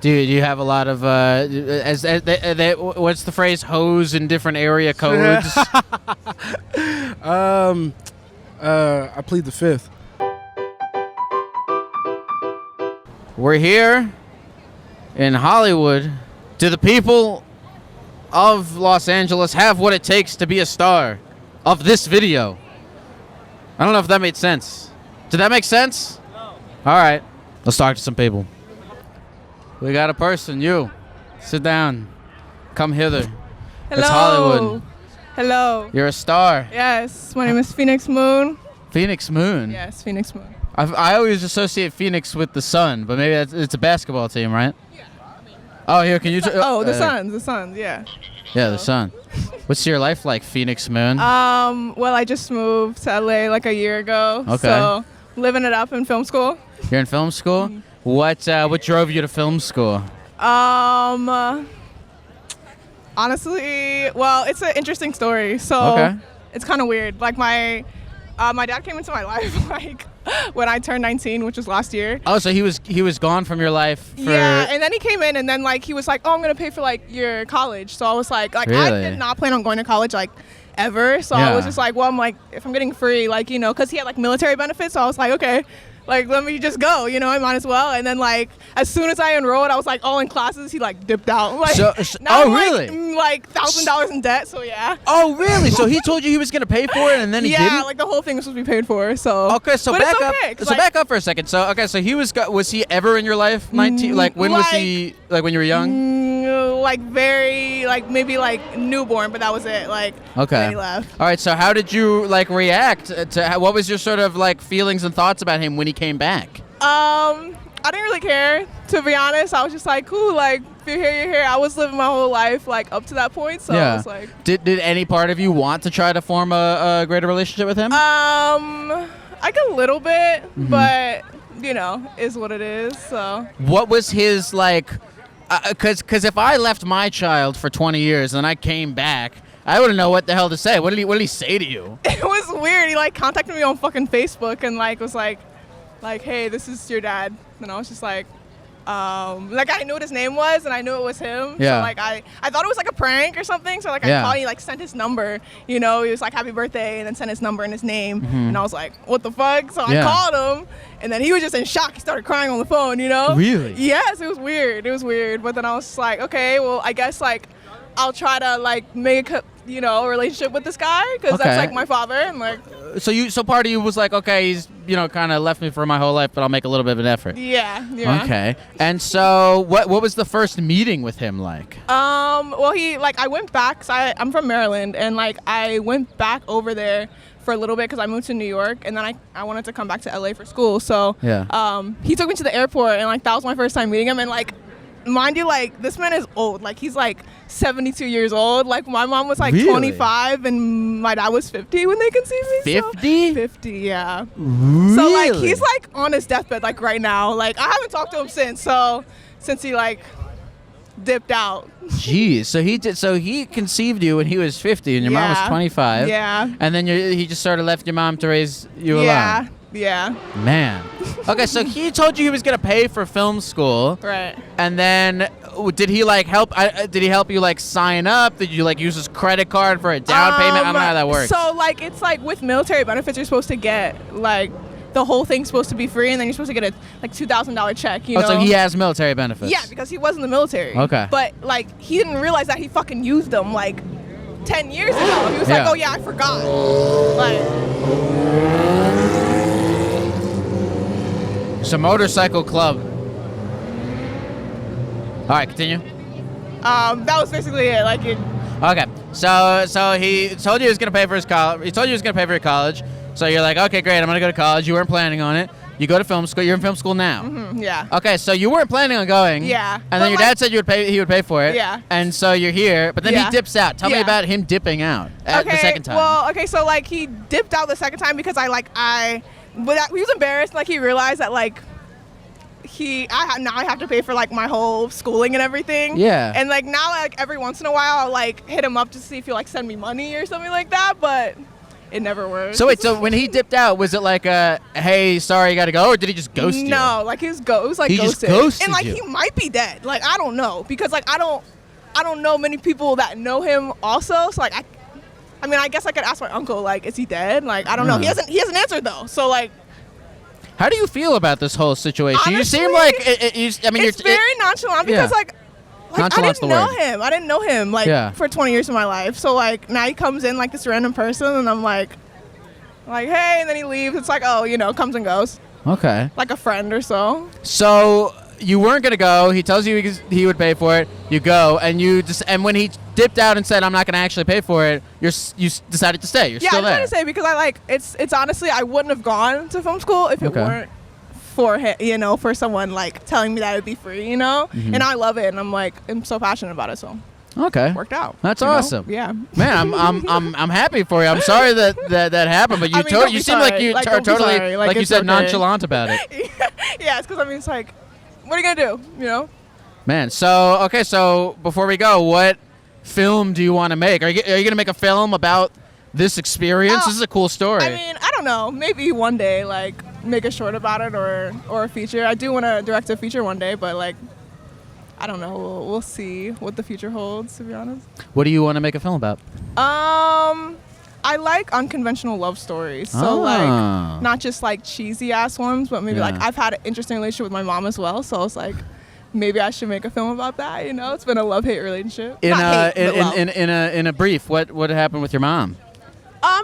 Do you have a lot of what's the phrase? Hoes in different area codes. I plead the fifth. We're here in Hollywood. Do the people of Los Angeles have what it takes to be a star of this video? I don't know if that made sense. Did that make sense? No. All right. Let's talk to some people. We got a person. You. Sit down. Come hither. Hello. It's Hollywood. Hello. You're a star. Yes. My name is Phoenix Moon. Phoenix Moon? Yes, Phoenix Moon. I always associate Phoenix with the sun, but maybe it's a basketball team, right? Yeah. Oh, here, can you... the Suns, yeah. Yeah, the sun. What's your life like, Phoenix Moon? Well, I just moved to LA like a year ago. Okay. So, living it up in film school. You're in film school? Mm-hmm. What drove you to film school? Honestly, well, it's an interesting story. So, It's kind of weird. Like, my dad came into my life, like, when I turned 19, which was last year. Oh, so he was gone from your life for... Yeah, and then he came in, and then, like, he was like, oh, I'm going to pay for, like, your college. So I was like, really? I did not plan on going to college, like, ever. So I was just like, well, I'm like, if I'm getting free, like, you know, because he had, like, military benefits. So I was like, okay, like, let me just go, you know, I might as well. And then, like, as soon as I enrolled, I was, like, all in classes. He, like, dipped out. Like, now I'm, really? Like, $1,000 in debt, so yeah. Oh, really? So he told you he was going to pay for it, and then he didn't? Yeah, like, the whole thing was supposed to be paid for, so. Okay, so but back up. Okay, so back up for a second. So, so he was he ever in your life? 19? Like, when was he, like, when you were young? Like, very, like, maybe, like, newborn, but that was it. Like, when he left. All right, so how did you, like, react to, what was your sort of, like, feelings and thoughts about him when he came back? I didn't really care, to be honest. I was just like, cool, like, if you're here, you're here. I was living my whole life, like, up to that point, so I was like... Did any part of you want to try to form a greater relationship with him? Like, a little bit, but, you know, is what it is, so... What was his, like... Because if I left my child for 20 years and I came back, I wouldn't know what the hell to say. What did he say to you? It was weird. He, like, contacted me on fucking Facebook and, like, was like, hey, this is your dad. And I was just like, I knew what his name was and I knew it was him. Yeah. So, like, I thought it was, like, a prank or something. So, like, I called, he, like, sent his number. You know, he was like, happy birthday, and then sent his number and his name. And I was like, what the fuck? So I called him. And then he was just in shock. He started crying on the phone, you know? Really? Yes, it was weird. It was weird. But then I was just like, okay, well, I guess, like, I'll try to, like, make a, you know, a relationship with this guy. Because that's, like, my father. And, like... So part of you was like, okay, he's, you know, kind of left me for my whole life, but I'll make a little bit of an effort. Yeah. Okay. And so what was the first meeting with him like? Well, I went back, cause I'm from Maryland, and, like, I went back over there for a little bit because I moved to New York, and then I wanted to come back to LA for school. So he took me to the airport, and, like, that was my first time meeting him. And, like, mind you, like, this man is old. Like, he's like 72 years old. Like, my mom was like 25 and my dad was 50 when they conceived me. 50? 50, yeah. Really? So, like, he's like on his deathbed, like, right now. Like, I haven't talked to him since he, like, dipped out. Jeez. So he conceived you when he was 50 and your mom was 25. Yeah. And then he just sort of left your mom to raise you alone. Yeah. Man. Okay, so he told you he was going to pay for film school. Right. And then did he, like, help did he help you, like, sign up? Did you, like, use his credit card for a down payment? I don't know how that works. So, like, it's like with military benefits, you're supposed to get, like, the whole thing's supposed to be free, and then you're supposed to get a, like, $2,000 check, you know? So he has military benefits? Yeah, because he was in the military. Okay. But, like, he didn't realize that he fucking used them, like, 10 years ago. He was like, oh, yeah, I forgot. Like... It's a motorcycle club. All right, continue. That was basically it. Like it. Okay, so he told you he was gonna pay for his college. He told you he was gonna pay for your college. So you're like, okay, great, I'm gonna go to college. You weren't planning on it. You go to film school. You're in film school now. Mm-hmm, yeah. Okay, so you weren't planning on going. Yeah. And then your dad said he would pay for it. Yeah. And so you're here, but then he dips out. Tell me about him dipping out the second time. Well, okay, so, like, he dipped out the second time because he was embarrassed. Like, he realized that, like, now I have to pay for, like, my whole schooling and everything. Yeah. And, like, now, like, every once in a while I'll, like, hit him up to see if he'll, like, send me money or something like that. But it never worked. So wait, so when he dipped out, was it like a, hey, sorry, you gotta go, or did he just ghost you? No, like it was like he ghosted. Just ghosted and like you. he might be dead. Like I don't know because like I don't know many people that know him also. So like I mean I guess I could ask my uncle like is he dead? Like I don't know. He hasn't answered though. So like. How do you feel about this whole situation? Honestly, you seem like it's very nonchalant because like I didn't know him. I didn't know him like for 20 years of my life. So like now he comes in like this random person and I'm like hey, and then he leaves. It's like comes and goes. Okay. Like a friend or so. So you weren't gonna go. He tells you he would pay for it. You go, and and when he dipped out and said, "I'm not gonna actually pay for it," you decided to stay. You're still there. Yeah, I decided to stay because I like it's honestly I wouldn't have gone to film school if it weren't for him, for someone like telling me that it would be free, and I love it, and I'm so passionate about it, so. Okay. Worked out. That's awesome. Yeah. Man, I'm happy for you. I'm sorry that happened, but you seem like you totally like you said nonchalant about it. Yeah, it's because it's like, what are you gonna do? Man, so before we go, what film do you want to make? Are you gonna make a film about this experience? This is a cool story. I mean, I don't know. Maybe one day, like make a short about it or a feature. I do want to direct a feature one day, but like. I don't know. We'll see what the future holds, to be honest. What do you want to make a film about? I like unconventional love stories. So like not just like cheesy ass ones, but maybe like I've had an interesting relationship with my mom as well. So it's like maybe I should make a film about that. It's been a love-hate relationship. In a brief, what happened with your mom?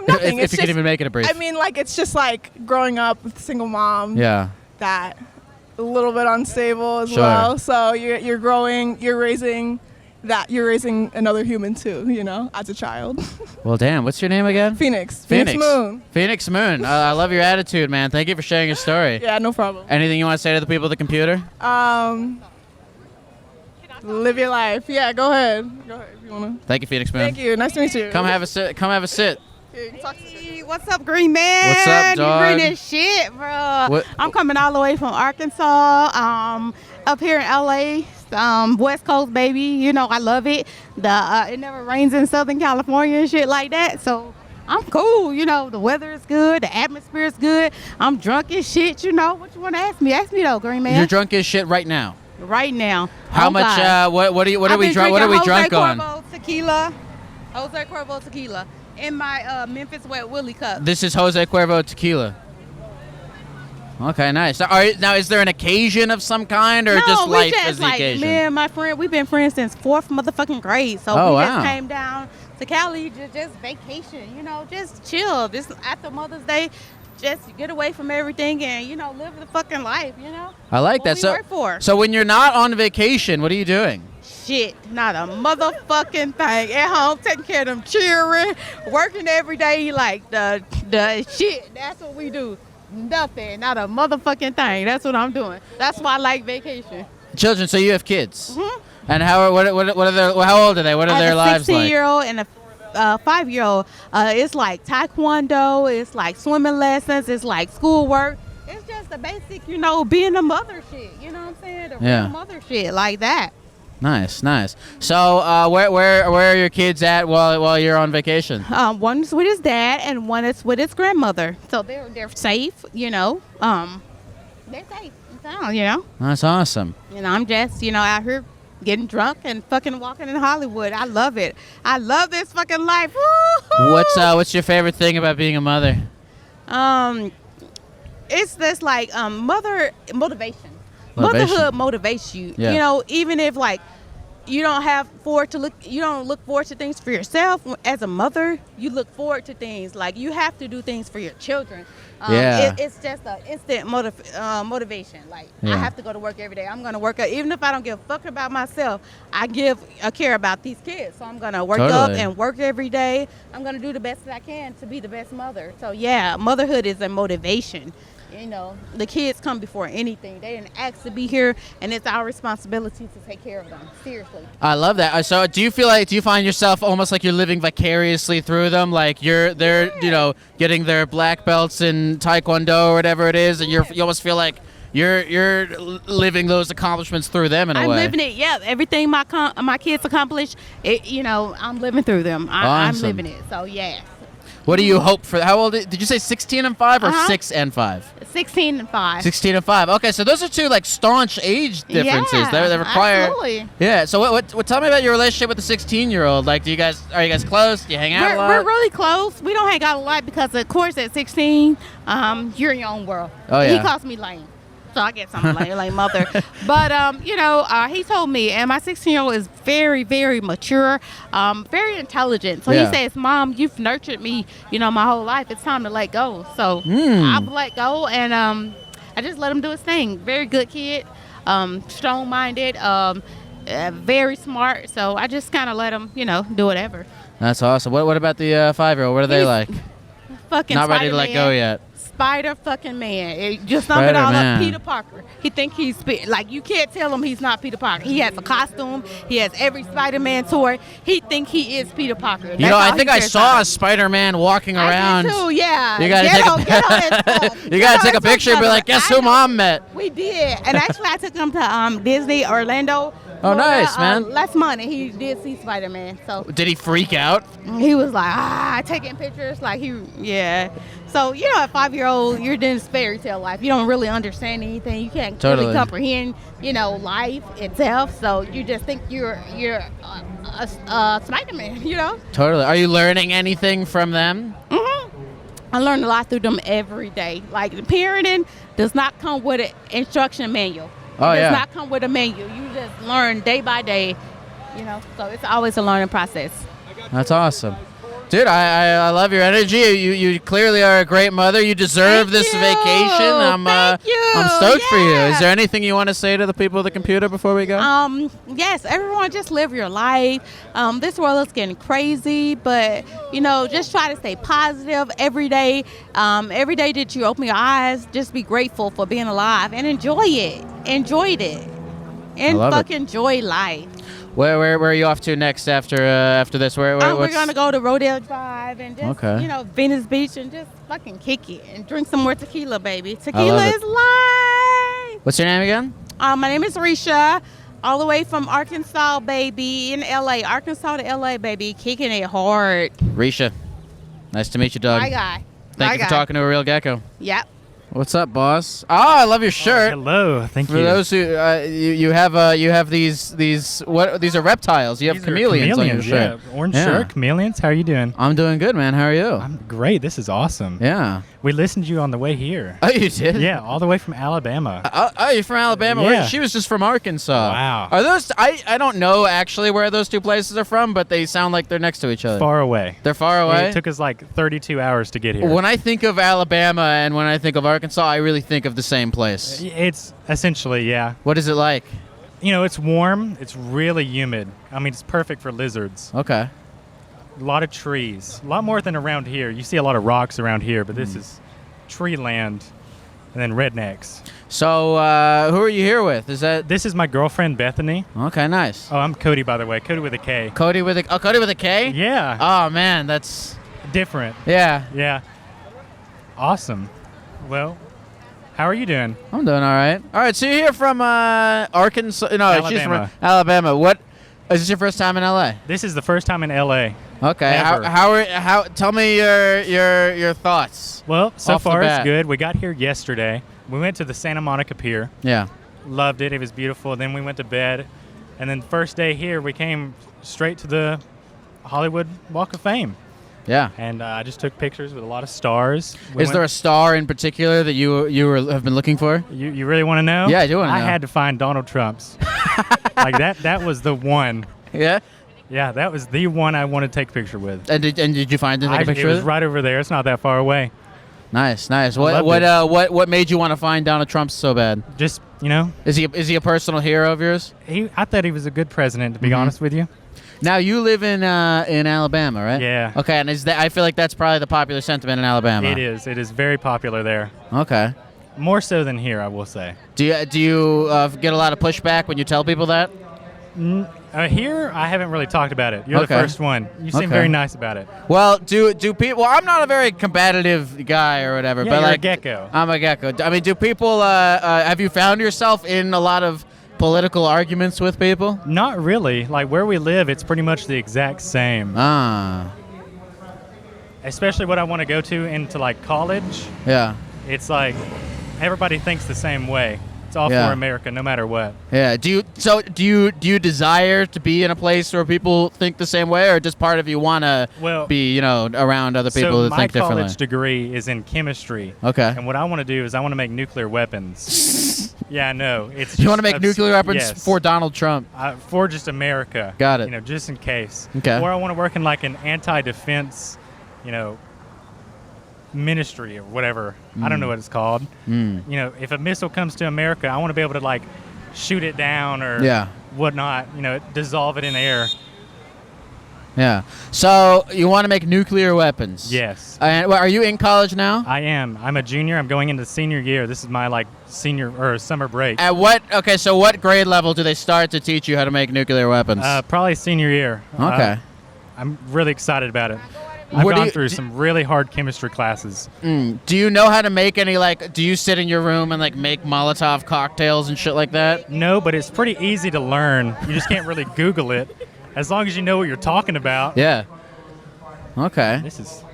Nothing. If you can even make it a brief. I mean, like it's just like growing up with a single mom. Yeah. That. A little bit unstable as well. So you're growing, you're raising another human too, as a child. Well, damn. What's your name again? Phoenix Moon. Phoenix Moon. I love your attitude, man. Thank you for sharing your story. Yeah, no problem. Anything you want to say to the people of the computer? Live your life. Yeah, go ahead. Go ahead if you wanna. Thank you, Phoenix Moon. Thank you. Nice to meet you. Come have a sit. Hey, what's up, Green Man? What's up, dog? You green as shit, bro. I'm coming all the way from Arkansas, up here in LA, West Coast, baby. I love it. It never rains in Southern California and shit like that, so I'm cool. The weather is good, the atmosphere is good. I'm drunk as shit. What you want to ask me? Ask me though, Green Man. You're drunk as shit right now. Right now. How much? What are we drunk? What are we drunk on? Jose Cuervo tequila. In my Memphis Wet Willie cup. This is Jose Cuervo tequila. Okay, nice. Now, is there an occasion of some kind, or just life as the occasion? Me and my friend, we've been friends since 4th motherfucking grade. So we just came down to Cali, just vacation, just chill. Just after Mother's Day, just get away from everything and, live the fucking life, I like that. So when you're not on vacation, what are you doing? Shit, not a motherfucking thing. At home, taking care of them children, working every day like the shit. That's what we do. Nothing, not a motherfucking thing. That's what I'm doing. That's why I like vacation. Children, so you have kids. Mm-hmm. And how old are they? What are their lives like? I have a 16-year-old and a 5-year-old. It's like taekwondo. It's like swimming lessons. It's like schoolwork. It's just the basic, being a mother shit. You know what I'm saying? The real mother shit like that. Nice. So, where are your kids at while you're on vacation? One's with his dad and one is with his grandmother. So they're safe, They're safe in town, That's awesome. I'm just, out here getting drunk and fucking walking in Hollywood. I love it. I love this fucking life. Woo-hoo! What's your favorite thing about being a mother? It's this like mother motivation. Motherhood motivates you. Even if like you don't look forward to things for yourself. As a mother, you look forward to things. Like you have to do things for your children. It's just an instant motivation. Like I have to go to work every day. I'm gonna work even if I don't give a fuck about myself. I care about these kids. So I'm gonna work up and work every day. I'm gonna do the best that I can to be the best mother. So yeah, motherhood is a motivation. The kids come before anything. They didn't ask to be here, and it's our responsibility to take care of them. Seriously. I love that. So, do you find yourself almost like you're living vicariously through them? Like they're getting their black belts in Taekwondo or whatever it is, and you almost feel like you're living those accomplishments through them in a way. I'm living it. Yeah, everything my kids accomplish, I'm living through them. I'm living it. So yeah. What do you hope for? How old did you say? 16 and 5 or 6 and 5? 16 and 5. 16 and 5. Okay, so those are two like staunch age differences. Yeah, They require. absolutely. Yeah. So what? Tell me about your relationship with the 16-year-old. Like, are you guys close? Do you hang out a lot? We're really close. We don't hang out a lot because, of course, at 16, you're in your own world. Oh, yeah. He calls me lame. So I guess I'm like mother. But, he told me, and my 16-year-old is very, very mature, very intelligent. So he says, Mom, you've nurtured me, my whole life. It's time to let go. So I've let go, and I just let him do his thing. Very good kid, strong-minded, very smart. So I just kind of let him, do whatever. That's awesome. What about the 5-year-old? What are they like? Fucking Not ready to let go yet. Spider fucking man. It just sum it all up. Peter Parker. He think he's like, you can't tell him he's not Peter Parker. He has a costume. He has every Spider-Man toy. He think he is Peter Parker. I think I saw a Spider-Man walking around. I did too, yeah. You gotta take a picture and be like, guess who Mom met? We did. And actually I took him to Disney Orlando. Oh, nice, man. Last month, and he did see Spider-Man. So did he freak out? He was like, taking pictures. Like, So, at 5-year-old, you're in this fairy tale life. You don't really understand anything. You can't really comprehend, life itself. So you just think you're a Spider-Man, Totally. Are you learning anything from them? Mm-hmm. I learn a lot through them every day. Like, parenting does not come with an instruction manual. It does not come with a manual. You just learn day by day, So it's always a learning process. That's awesome. Dude, I love your energy. You clearly are a great mother. You deserve this vacation. I'm stoked for you. Is there anything you want to say to the people of the computer before we go? Yes, everyone just live your life. This world is getting crazy, but just try to stay positive every day. Every day that you open your eyes, just be grateful for being alive and enjoy it. Enjoy it. And fucking enjoy life. Where are you off to next after this? We're gonna go to Rodale Drive and just Venice Beach and just fucking kick it and drink some more tequila, baby. Tequila is life. What's your name again? My name is Risha, all the way from Arkansas, baby, in LA. Arkansas to LA, baby, kicking it hard. Risha, nice to meet you, dog. My guy. Thank you for talking to a real gecko. Yep. What's up, boss? Oh, I love your shirt. Hello, thank you. For those who you have these what these are reptiles. You have chameleons on your shirt. Yeah. Orange shirt, chameleons. How are you doing? I'm doing good, man. How are you? I'm great. This is awesome. Yeah. We listened to you on the way here. Oh, you did? Yeah, all the way from Alabama. Oh, you're from Alabama? Yeah. She was just from Arkansas. Wow. Are those? I don't know actually where those two places are from, but they sound like they're next to each other. Far away. They're far away? It took us like 32 hours to get here. When I think of Alabama and when I think of Arkansas, I really think of the same place. It's essentially, yeah. What is it like? It's warm. It's really humid. I mean, it's perfect for lizards. Okay. A lot of trees. A lot more than around here. You see a lot of rocks around here, but this is tree land and then rednecks. So, who are you here with? This is my girlfriend, Bethany. Okay, nice. Oh, I'm Cody, by the way. Cody with a K. Cody with a K? Yeah. Oh, man, that's... different. Yeah. Yeah. Awesome. Well, how are you doing? I'm doing all right. All right, so you're here from Arkansas. No, Alabama. She's from Alabama. What? Is this your first time in LA? This is the first time in LA. Okay. How? Tell me your thoughts. Well, so far it's good. We got here yesterday. We went to the Santa Monica Pier. Yeah. Loved it. It was beautiful. Then we went to bed, and then first day here, we came straight to the Hollywood Walk of Fame. Yeah. And I just took pictures with a lot of stars. Is there a star in particular that you have been looking for? You really want to know? Yeah, I do want to know. I had to find Donald Trump's. Like that was the one. Yeah? Yeah, that was the one I wanted to take a picture with. And did you find it? Take a picture it was right over there. It's not that far away. Nice. What made you want to find Donald Trump so bad? Just, Is he a personal hero of yours? I thought he was a good president, to be honest with you. Now you live in Alabama, right? Yeah. Okay, and I feel like that's probably the popular sentiment in Alabama. It is. It is very popular there. Okay. More so than here, I will say. Do you get a lot of pushback when you tell people that? Here, I haven't really talked about it. You're the first one. You seem very nice about it. Well, do people? Well, I'm not a very combative guy or whatever, Yeah, but you're like a gecko. I'm a gecko. I mean, do people? Have you found yourself in a lot of political arguments with people? Not really. Like where we live, it's pretty much the exact same. Ah. especially what I want to go to into like college. Yeah. It's like everybody thinks the same way. It's all Yeah. for America, no matter what. Yeah. Do you desire to be in a place where people think the same way, or just part of you want to be, around other people who think differently? So my college degree is in chemistry. Okay. And what I want to do is I want to make nuclear weapons. Yeah, I know. It's you want to make nuclear weapons for Donald Trump? For just America. Got it. Just in case. Okay. Or I want to work in like an anti-defense, ministry or whatever. I don't know what it's called. If a missile comes to America, I want to be able to like shoot it down or whatnot, dissolve it in air. Yeah. So you want to make nuclear weapons? Yes. And are you in college now? I am. I'm a junior. I'm going into senior year. This is my like senior or summer break. At what? Okay. So what grade level do they start to teach you how to make nuclear weapons? Probably senior year. Okay. I'm really excited about it. I've gone through some really hard chemistry classes. Do you know how to make any, do you sit in your room and, make Molotov cocktails and shit like that? No, but it's pretty easy to learn. You just can't really Google it. As long as you know what you're talking about. Yeah. Okay. This is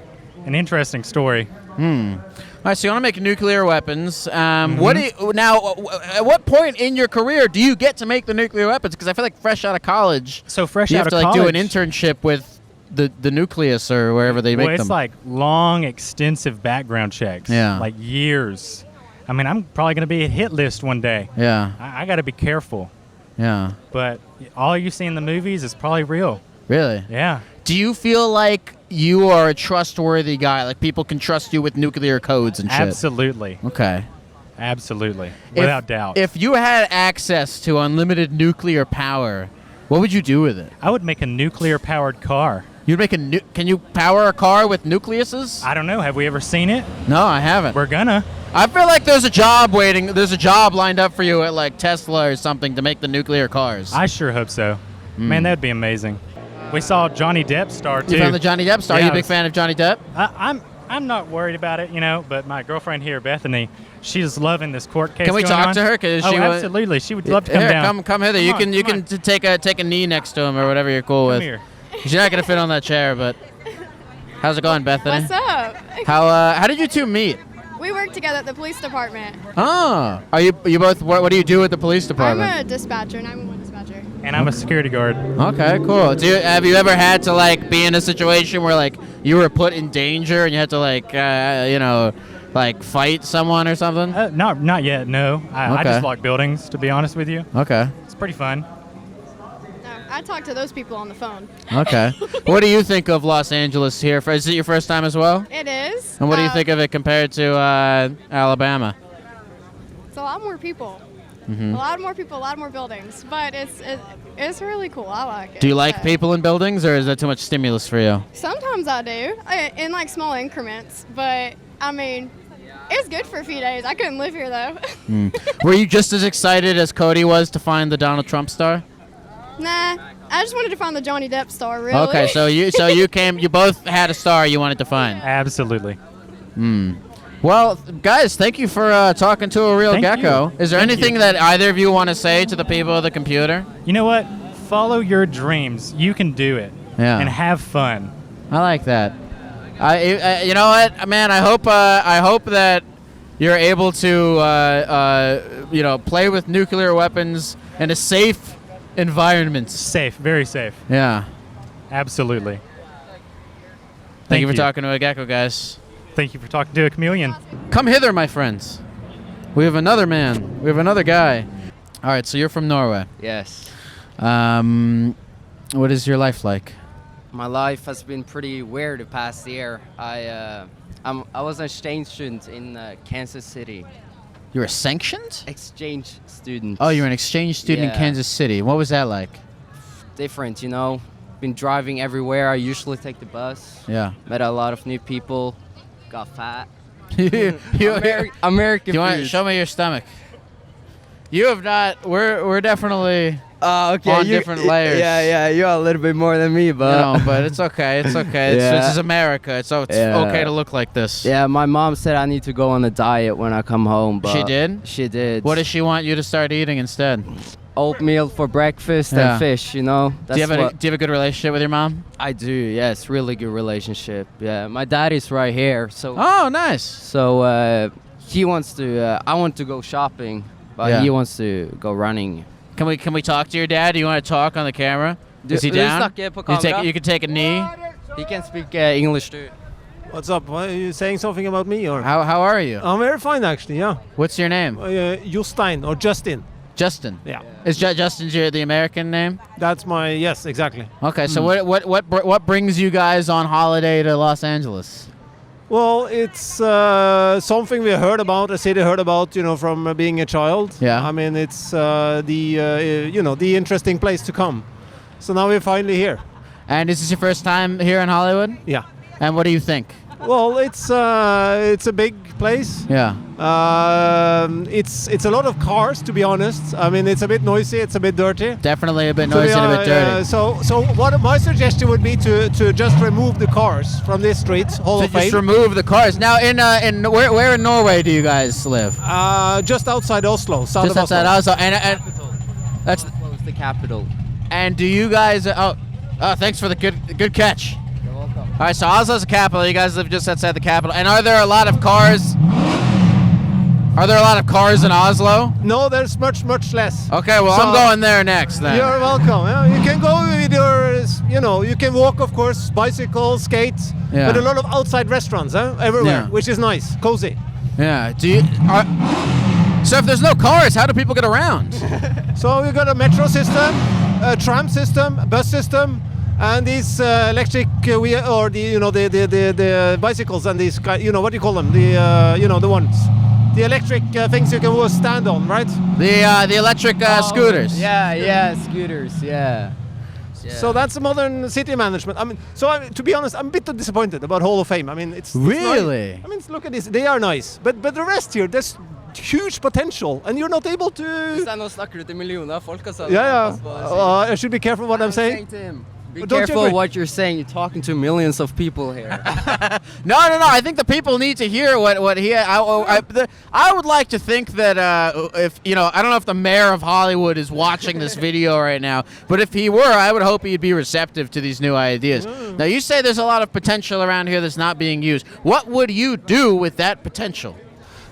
an interesting story. All right, so you want to make nuclear weapons. What do you, now, at what point in your career do you get to make the nuclear weapons? Because I feel like fresh out of college, you have to do an internship with the nucleus or wherever they make them. Well, it's like long, extensive background checks. Yeah. Like years. I mean, I'm probably going to be a hit list one day. Yeah. I got to be careful. Yeah. But all you see in the movies is probably real. Really? Yeah. Do you feel like you are a trustworthy guy? Like people can trust you with nuclear codes and shit? Absolutely. Okay. Absolutely. Without doubt. If you had access to unlimited nuclear power, what would you do with it? I would make a nuclear-powered car. You'd make can you power a car with nucleuses? I don't know. Have we ever seen it? No, I haven't. We're gonna. I feel like there's a job waiting. There's a job lined up for you at Tesla or something to make the nuclear cars. I sure hope so. Man, that'd be amazing. We saw Johnny Depp star too. You found the Johnny Depp star. Are you a big fan of Johnny Depp? I'm not worried about it, but my girlfriend here, Bethany, she's loving this court case. Can we talk to her? Absolutely. She would love to come down. Come hither. You can take a knee next to him or whatever you're cool with. Here. She's not gonna fit on that chair, but how's it going, Bethany? What's up? How did you two meet? We work together at the police department. Oh, are you both? What do you do at the police department? I'm a dispatcher, 911 dispatcher. And I'm a security guard. Okay, cool. Have you ever had to be in a situation where you were put in danger and you had to fight someone or something? Not yet. No, I just lock buildings. To be honest with you. Okay. It's pretty fun. I talk to those people on the phone. Okay. What do you think of Los Angeles here? Is it your first time as well? It is. And what do you think of it compared to Alabama? It's a lot more people. Mm-hmm. A lot more people, a lot more buildings. But it's really cool. I like it. Do you like people in buildings, or is that too much stimulus for you? Sometimes I do, in small increments. But, it's good for a few days. I couldn't live here, though. Were you just as excited as Cody was to find the Donald Trump star? Nah, I just wanted to find the Johnny Depp star, really. Okay, so you both had a star you wanted to find. Absolutely. Well, guys, thank you for talking to a real gecko. Is there anything that either of you want to say to the people of the computer? You know what? Follow your dreams. You can do it. Yeah. And have fun. I like that. You know what, man? I hope that you're able to play with nuclear weapons in a safe environment. Safe, very safe. Yeah. Absolutely. Thank you for talking to a gecko, guys. Thank you for talking to a chameleon. Come hither, my friends. We have another man. We have another guy. All right, so you're from Norway. Yes. What is your life like? My life has been pretty weird the past year. I was an exchange student in Kansas City. You're a sanctioned? Exchange student. Oh, you're an exchange student in Kansas City. What was that like? Different, Been driving everywhere. I usually take the bus. Yeah. Met a lot of new people. Got fat. Do American you want food. show me your stomach? You have not. We're definitely okay. on different layers. Yeah. You're a little bit more than me, but but it's okay. It's okay. This is America. It's okay to look like this. Yeah, my mom said I need to go on a diet when I come home. But She did? She did. What does she want you to start eating instead? oatmeal for breakfast and fish, you know. Do you have a good relationship with your mom? I do, yes, really good relationship. Yeah, my dad is right here, so. Oh, nice. So he wants to. I want to go shopping, but he wants to go running. Can we talk to your dad? Do you want to talk on the camera? Is he down? You can take a knee. He can speak English too. What's up? Are you saying something about me or? How are you? I'm very fine actually. Yeah. What's your name? Jostein or Justin. Justin. Yeah. Is Justin the American name? That's my yes, exactly. Okay, so what brings you guys on holiday to Los Angeles? Well, it's something we heard about, a city heard about, you know, from being a child. Yeah. I mean, it's the interesting place to come. So now we're finally here. And is this your first time here in Hollywood? Yeah. And what do you think? Well, it's a big place. Yeah. It's a lot of cars, to be honest. I mean, it's a bit noisy, it's a bit dirty. Definitely a bit noisy and a bit dirty. So what my suggestion would be to just remove the cars from this street, Hall of Fame. Just remove the cars. Now, where in Norway do you guys live? Just outside Oslo, south just of outside Oslo. And that's the capital. And do you guys? Thanks for the good catch. You're welcome. All right, so Oslo's the capital. You guys live just outside the capital. And are there a lot of cars? Are there a lot of cars in Oslo? No, there's much less. Okay, well, I'm going there next then. You're welcome. Yeah, you can go with your, you can walk, of course, bicycle, skate, but a lot of outside restaurants, everywhere, which is nice, cozy. Yeah. So if there's no cars, how do people get around? So we got a metro system, a tram system, bus system, and these electric the bicycles and these what do you call them? The ones. The electric things you can stand on, right? The electric scooters. Yeah, scooters, yeah. So that's the modern city management. I mean, to be honest, I'm a bit disappointed about Hall of Fame. I mean, it's really. Nice. I mean, look at this. They are nice, but the rest here, there's huge potential, and you're not able to. I should be careful what I'm saying. Be careful what you're saying. You're talking to millions of people here. No. I think the people need to hear what he. I would like to think that if I don't know if the mayor of Hollywood is watching this video right now, but if he were, I would hope he'd be receptive to these new ideas. Now you say there's a lot of potential around here that's not being used. What would you do with that potential?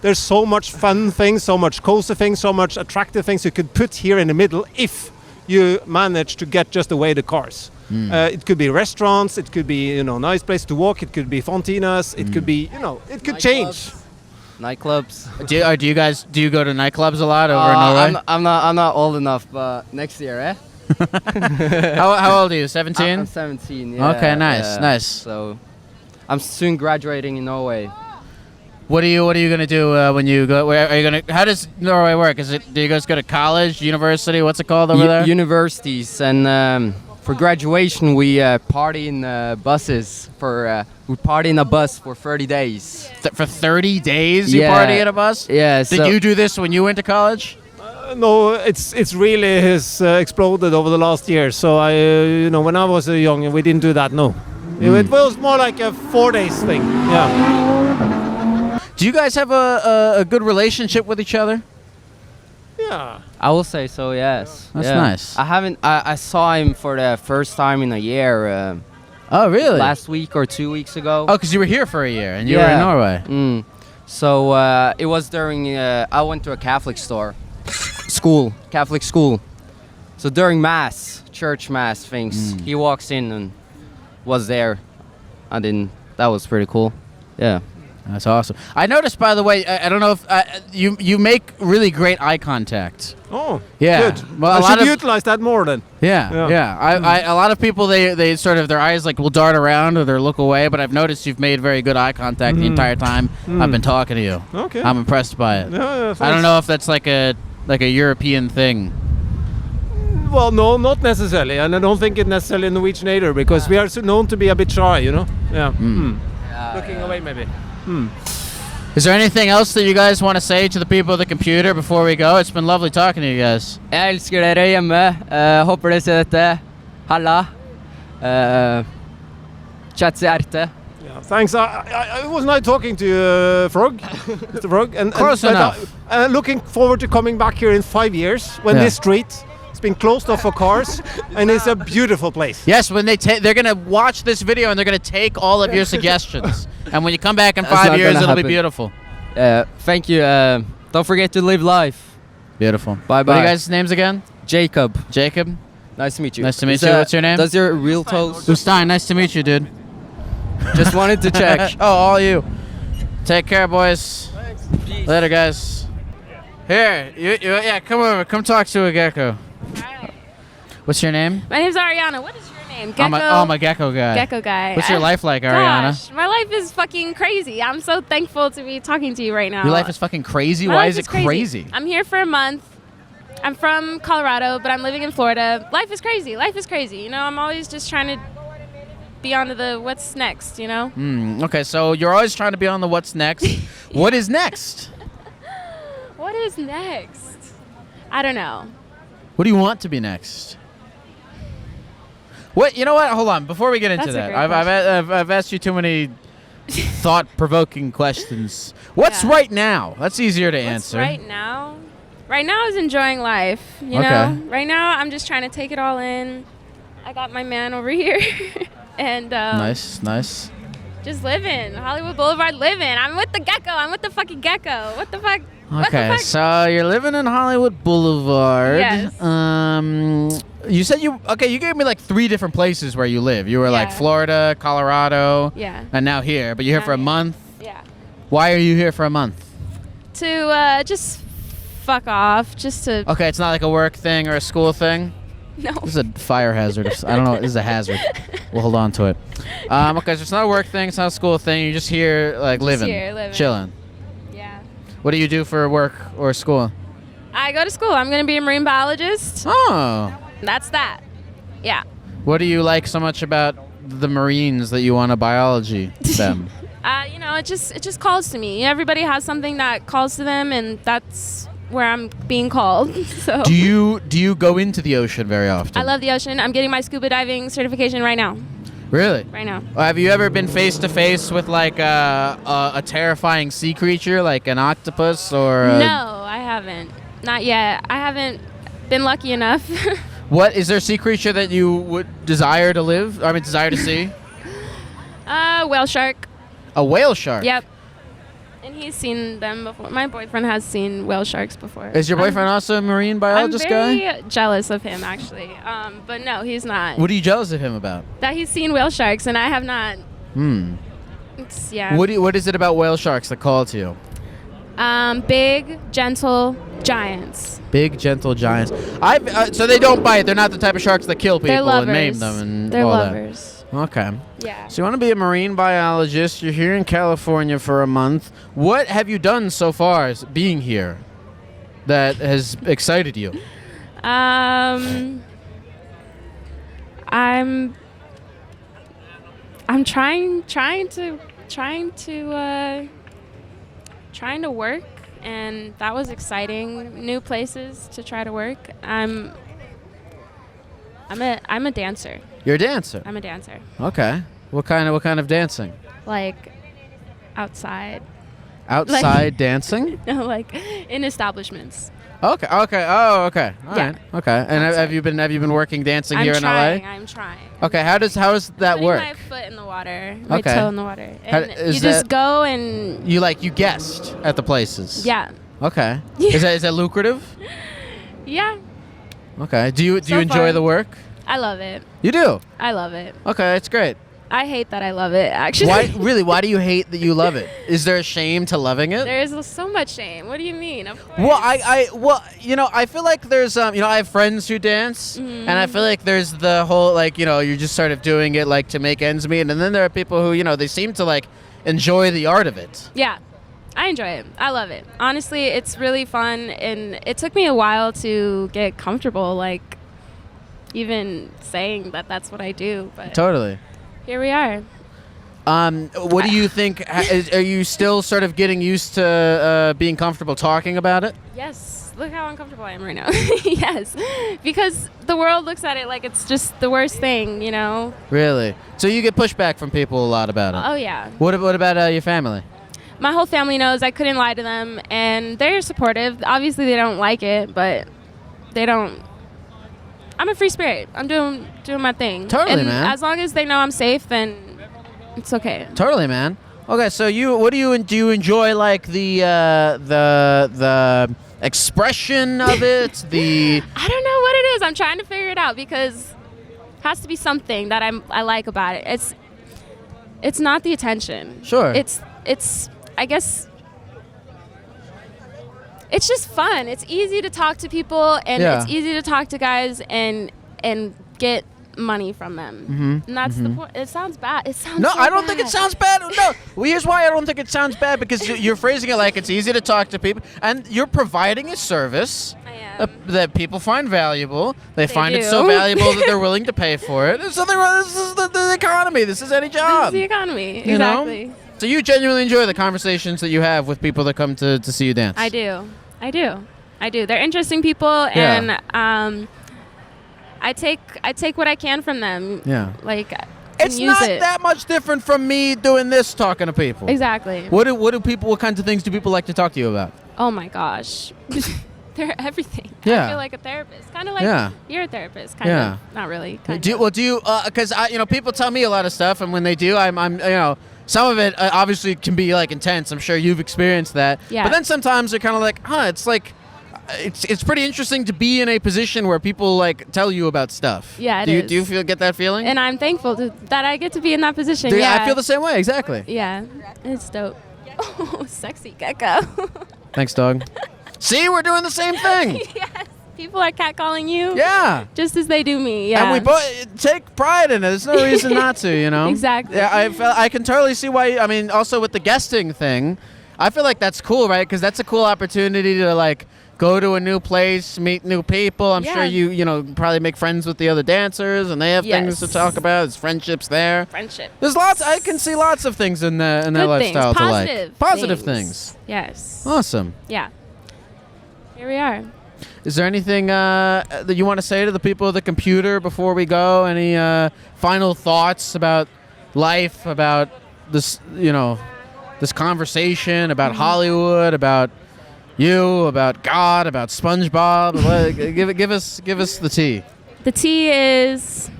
There's so much fun things, so much cozy things, so much attractive things you could put here in the middle if you manage to get just away the cars. It could be restaurants, it could be nice place to walk, it could be fontinas, it could be it could change. Nightclubs. Do you go to nightclubs a lot over in Norway? I'm not old enough, but next year, eh? How old are you? 17? I'm 17. Yeah. Okay, nice. So I'm soon graduating in Norway. What are you gonna do when you go? Where are you gonna? How does Norway work? Do you guys go to college, university? What's it called over there? Universities, and for graduation we party in buses. We party in a bus for 30 days. For 30 days, you party in a bus? Yeah. Did you do this when you went to college? No, it's really has exploded over the last year. So when I was young, we didn't do that. No, it was more like a 4 days thing. Yeah. Do you guys have a good relationship with each other? Yeah. I will say so, yes. That's nice. I saw him for the first time in a year. Oh, really? Last week or 2 weeks ago. Oh, because you were here for a year and you were in Norway. So it was during, I went to a Catholic Catholic school. So during Mass, church Mass things, he walks in and was there. That was pretty cool. Yeah. That's awesome. I noticed, by the way, I don't know if you make really great eye contact. Oh, yeah. Good. Well, I should utilize that more then. Yeah. A lot of people they sort of their eyes will dart around or they look away, but I've noticed you've made very good eye contact the entire time I've been talking to you. Okay. I'm impressed by it. Yeah, I don't know if that's like a European thing. Well, no, not necessarily, and I don't think it's necessarily Norwegian either, because we are known to be a bit shy, Yeah. Looking away, maybe. Is there anything else that you guys want to say to the people of the computer before we go? It's been lovely talking to you guys. Jeg elsker dere hjemme. Håper dere ser dette. Halla. Chatsi-erte. Yeah, thanks. I was nice talking to Frog, Mr. Frog, and close enough. Looking forward to coming back here in 5 years when this street It's been closed off for cars, and it's a beautiful place. Yes, when they're gonna watch this video and they're gonna take all of your suggestions, and when you come back in That's 5 not years, gonna it'll be happen. beautiful. Thank you. Don't forget to live life. Beautiful. Bye bye. What are you guys' names again? Jacob. Jacob. Nice to meet you. Nice to meet you. What's your name? Does your real toes? Stein. Nice to meet you, dude. Just wanted to check. Oh, all you. Take care, boys. Later, guys. Here, yeah, come over. Come talk to a gecko. Alright. What's your name? My name's Ariana. What is your name? Gecko. I'm a gecko guy. Gecko guy. What's your life like, Ariana? Gosh, my life is fucking crazy. I'm so thankful to be talking to you right now. Your life is fucking crazy? My Why life is it crazy? I'm here for a month. I'm from Colorado, but I'm living in Florida. Life is crazy. Life is crazy. You know, I'm always just trying to be on to the what's next, you know? Okay, so you're always trying to be on the what's next. What is next? What is next? I don't know. What do you want to be next? What? You know what? Hold on. Before we get into That's a that, great I've asked you too many thought-provoking questions. What's Yeah. right now? That's easier to What's answer. right now? Right now is enjoying life, you Okay. know? Right now I'm just trying to take it all in. I got my man over here. And Nice. just living. Hollywood Boulevard living. I'm with the gecko. I'm with the fucking gecko. What the fuck? What the Okay, fuck? so you're living in Hollywood Boulevard. Yes. You said you gave me like 3 different places where you live. You were like Yeah. Florida, Colorado, Yeah. and now here. But you're here Now for a here. month. Yeah. Why are you here for a month? To just fuck off. Just to Okay, it's not like a work thing or a school thing. no. This is a fire hazard. I don't know. This is a hazard. We'll hold on to it. Okay, so it's not a work thing. It's not a school thing. You're just here, like, living, here, living. chilling. Yeah. What do you do for work or school? I go to school. I'm gonna be a marine biologist. Oh. That's that. Yeah. What do you like so much about the Marines that you want to biology them? You know, it just calls to me. Everybody has something that calls to them, and that's where I'm being called. So. Do you go into the ocean very often? I love the ocean. I'm getting my scuba diving certification right now. Really? Right now. Have you ever been face to face with like a terrifying sea creature like an octopus or? No, I haven't. Not yet. I haven't been lucky enough. What is there a sea creature that you would desire to live? I mean, desire to see? Whale shark. A whale shark. Yep. And he's seen them before. My boyfriend has seen whale sharks before. Is your boyfriend also a marine biologist I'm very jealous of him, actually. But no, he's not. What are you jealous of him about? That he's seen whale sharks and I have not. It's, yeah. What is it about whale sharks that call to you? Big, gentle giants. Big, gentle giants. So they don't bite. They're not the type of sharks that kill people They're lovers. and maim them and They're all lovers. that. Okay. Yeah. So you want to be a marine biologist. You're here in California for a month. What have you done so far as being here that has excited you? I'm trying to work, and that was exciting. New places to try to work. I'm a dancer. You're a dancer. I'm a dancer. Okay. What kind of dancing? Like outside. Outside dancing? No, like in establishments. Okay. Oh, okay. All Yeah. right. Okay. And have you been working dancing here in LA? I'm trying. Okay. How does that Putting work? my foot in the water, my Okay. toe in the water, How- and is you just that- go and You guest at the places. yeah, Okay. Yeah. Is that lucrative? yeah. Okay. Do you So enjoy far. the work? I love it. You do. I love it. Okay, it's great. I hate that I love it. Actually, Why really? Why do you hate that you love it? Is there a shame to loving it? There is so much shame. What do you mean? Of course. Well, I feel like there's I have friends who dance, and I feel like there's the whole you're just sort of doing it like to make ends meet, and then there are people who they seem to enjoy the art of it. Yeah, I enjoy it. I love it. Honestly, it's really fun, and it took me a while to get comfortable, even saying that that's what I do. But Totally. here we are. What do you think? Are you still sort of getting used to being comfortable talking about it? Yes. Look how uncomfortable I am right now. Yes, because the world looks at it like it's just the worst thing, Really? So you get pushback from people a lot about it? Oh yeah. What about your family? My whole family knows. I couldn't lie to them, and they're supportive. Obviously, they don't like it, but they don't I'm a free spirit. I'm doing my thing. Totally, and man. As long as they know I'm safe, then it's okay. Totally, man. Okay, so what do you enjoy, like the expression of it? I don't know what it is. I'm trying to figure it out because it has to be something that I like about it. It's not the attention. Sure. It's I guess it's just fun. It's easy to talk to people, and it's easy to talk to guys and get money from them. And that's the point. It sounds bad. It sounds No, so I don't bad. think it sounds bad. No. Well, here's why I don't think it sounds bad, because you're phrasing it like it's easy to talk to people, and you're providing a service that people find valuable. They find it so valuable that they're willing to pay for it. There's nothing wrong. This is the economy. This is any job. This is the economy. You Exactly. know? So you genuinely enjoy the conversations that you have with people that come to see you dance. I do. They're interesting people, and I take what I can from them. Yeah. Like, It's use not it. that much different from me doing this, talking to people. Exactly. What kinds of things do people like to talk to you about? Oh my gosh. They're everything. Yeah. I feel like a therapist. Kind of like you're a therapist. Kind of. Not really. Do you because people tell me a lot of stuff, and when they do, I'm some of it obviously can be like intense. I'm sure you've experienced that. Yeah. But then sometimes they're kind of like, it's like it's pretty interesting to be in a position where people like tell you about stuff. Yeah, do you get that feeling? And I'm thankful that I get to be in that position. Dude, yeah. I feel the same way. Exactly. Yeah. It's dope. Oh, sexy Gecko. Thanks, dog. See, we're doing the same thing. Yes. People are catcalling you. Yeah. Just as they do me. Yeah. And we both take pride in it. There's no reason not to, Exactly. Yeah, I can totally see why. I mean, also with the guesting thing, I feel like that's cool, right? Because that's a cool opportunity to like go to a new place, meet new people. I'm sure you probably make friends with the other dancers, and they have things to talk about. There's friendships there. There's lots. I can see lots of things in their lifestyle to like. Positive things. Yes. Awesome. Yeah. Here we are. Is there anything that you want to say to the people at the computer before we go? Any final thoughts about life, about this, this conversation, about Hollywood, about you, about God, about SpongeBob? give us the tea. The tea is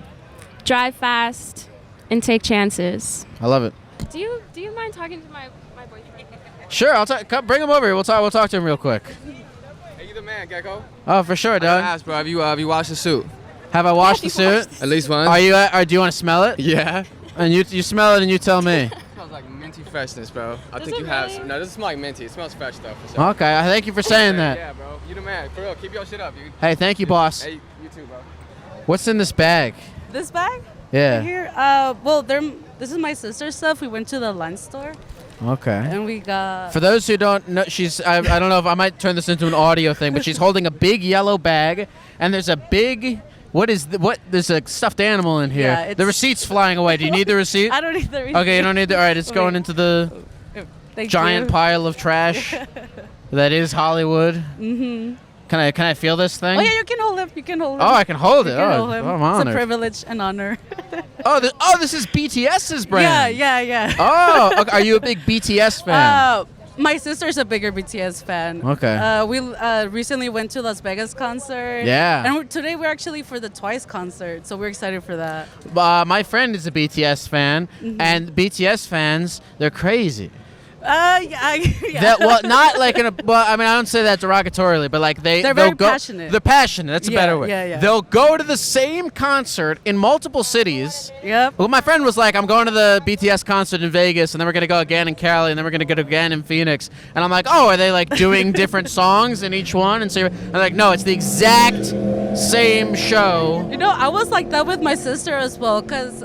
drive fast and take chances. I love it. Do you mind talking to my boyfriend? Sure, bring him over here. We'll talk to him real quick. You the man, Gecko. Oh, for sure, Doug. Ask, bro. Have you washed the suit? Have I washed the suit? At least once. Are you? Do you want to smell it? Yeah. And you smell it and you tell me. It smells like minty freshness, bro. I think you have. No, it doesn't smell like minty. It smells fresh though. For sure. Okay, thank you for saying that. Yeah, bro. You the man. For real. Keep your shit up, dude. Hey, thank you, boss. Hey, you too, bro. What's in this bag? This bag? Yeah. Right here. This is my sister's stuff. We went to the lunch store. Okay. And we got. For those who don't know, I don't know if I might turn this into an audio thing, but she's holding a big yellow bag, and there's a big. There's a stuffed animal in here. Yeah, the receipt's flying away. Do you need the receipt? I don't need the receipt. Okay, you don't need the. All right, it's going into the giant pile of trash that is Hollywood. Mm-hmm. Can I feel this thing? Oh yeah, you can hold him. You can hold him. Oh, I can hold it. Hold him. I'm honored. It's a privilege and honor. This is BTS's brand. Yeah. Oh, okay. Are you a big BTS fan? My sister's a bigger BTS fan. Okay. We recently went to Las Vegas concert. Yeah. And today we're actually for the Twice concert, so we're excited for that. My friend is a BTS fan, and BTS fans, they're crazy. Yeah. Well, not like in a. Well, I mean, I don't say that derogatorily, but like they're very go, passionate. They're passionate. That's a better word. Yeah. They'll go to the same concert in multiple cities. Yep. Well, my friend was like, I'm going to the BTS concert in Vegas, and then we're gonna go again in Cali, and then we're gonna go again in Phoenix. And I'm like, oh, are they like doing different songs in each one? And so I'm like, no, it's the exact same show. I was like that with my sister as well, cause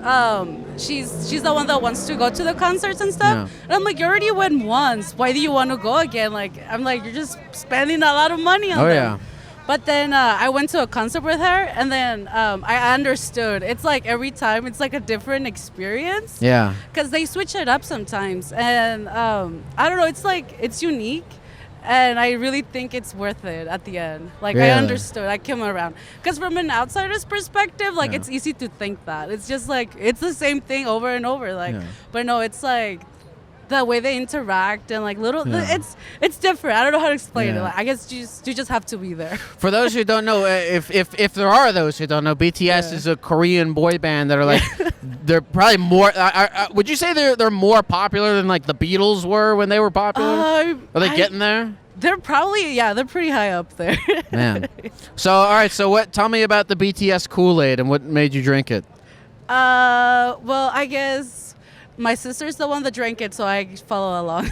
she's the one that wants to go to the concerts and stuff. Yeah. And I'm like, you already went once. Why do you want to go again? Like, I'm like, you're just spending a lot of money on them. Yeah. But then I went to a concert with her, and then I understood. It's like every time, it's like a different experience. Yeah. Because they switch it up sometimes, and I don't know. It's like it's unique. And I really think it's worth it at the end. Like, Really? I understood. I came around. Because from an outsider's perspective, like, it's easy to think that. It's just like, it's the same thing over and over. Like, but no, it's like, the way they interact and like little, it's different. I don't know how to explain it. Like, I guess you just have to be there. For those who don't know, if there are those who don't know, BTS is a Korean boy band that are like, they're probably more. Would you say they're more popular than like the Beatles were when they were popular? Are they getting there? They're probably they're pretty high up there. Man. So all right, so tell me about the BTS Kool-Aid and what made you drink it? Well, I guess my sister's the one that drank it, so I follow along.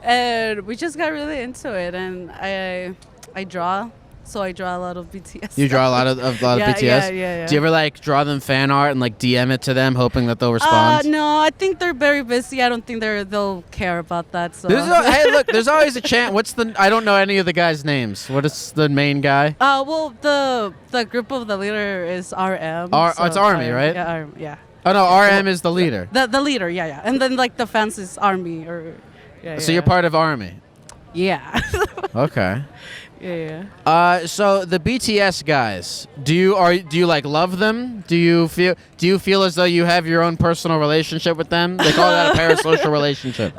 And we just got really into it, and I draw. So I draw a lot of BTS. You draw a lot of BTS? Yeah. Do you ever like draw them fan art and like DM it to them, hoping that they'll respond? No, I think they're very busy. I don't think they'll care about that. So. Hey, look, there's always a chance. I don't know any of the guys' names. What is the main guy? Well, the group of the leader is RM. It's Army, right? Yeah, yeah. Oh no, RM is the leader. The leader, yeah. And then like the fans is Army or. So you're part of Army. Yeah. Okay. Yeah. So the BTS guys, do you like love them? Do you feel as though you have your own personal relationship with them? They call that a parasocial relationship.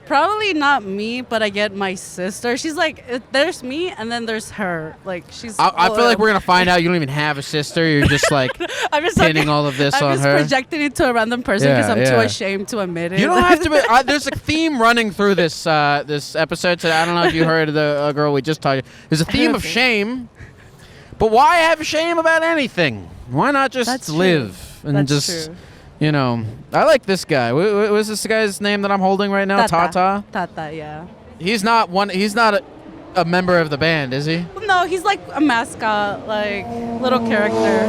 Probably not me, but I get my sister. She's like, there's me, and then there's her. Like she's. I feel like we're gonna find out you don't even have a sister. You're just like I'm just pinning all of this on her. I'm just projecting it to a random person because I'm too ashamed to admit it. You don't have to. There's a theme running through this episode today. I don't know if you heard of the girl we just talked to. There's a theme of shame, but why have shame about anything? Why not just live and just. You know, I like this guy. What was this guy's name that I'm holding right now? Tata? Tata, yeah. He's not a member of the band, is he? No, he's like a mascot, like little character.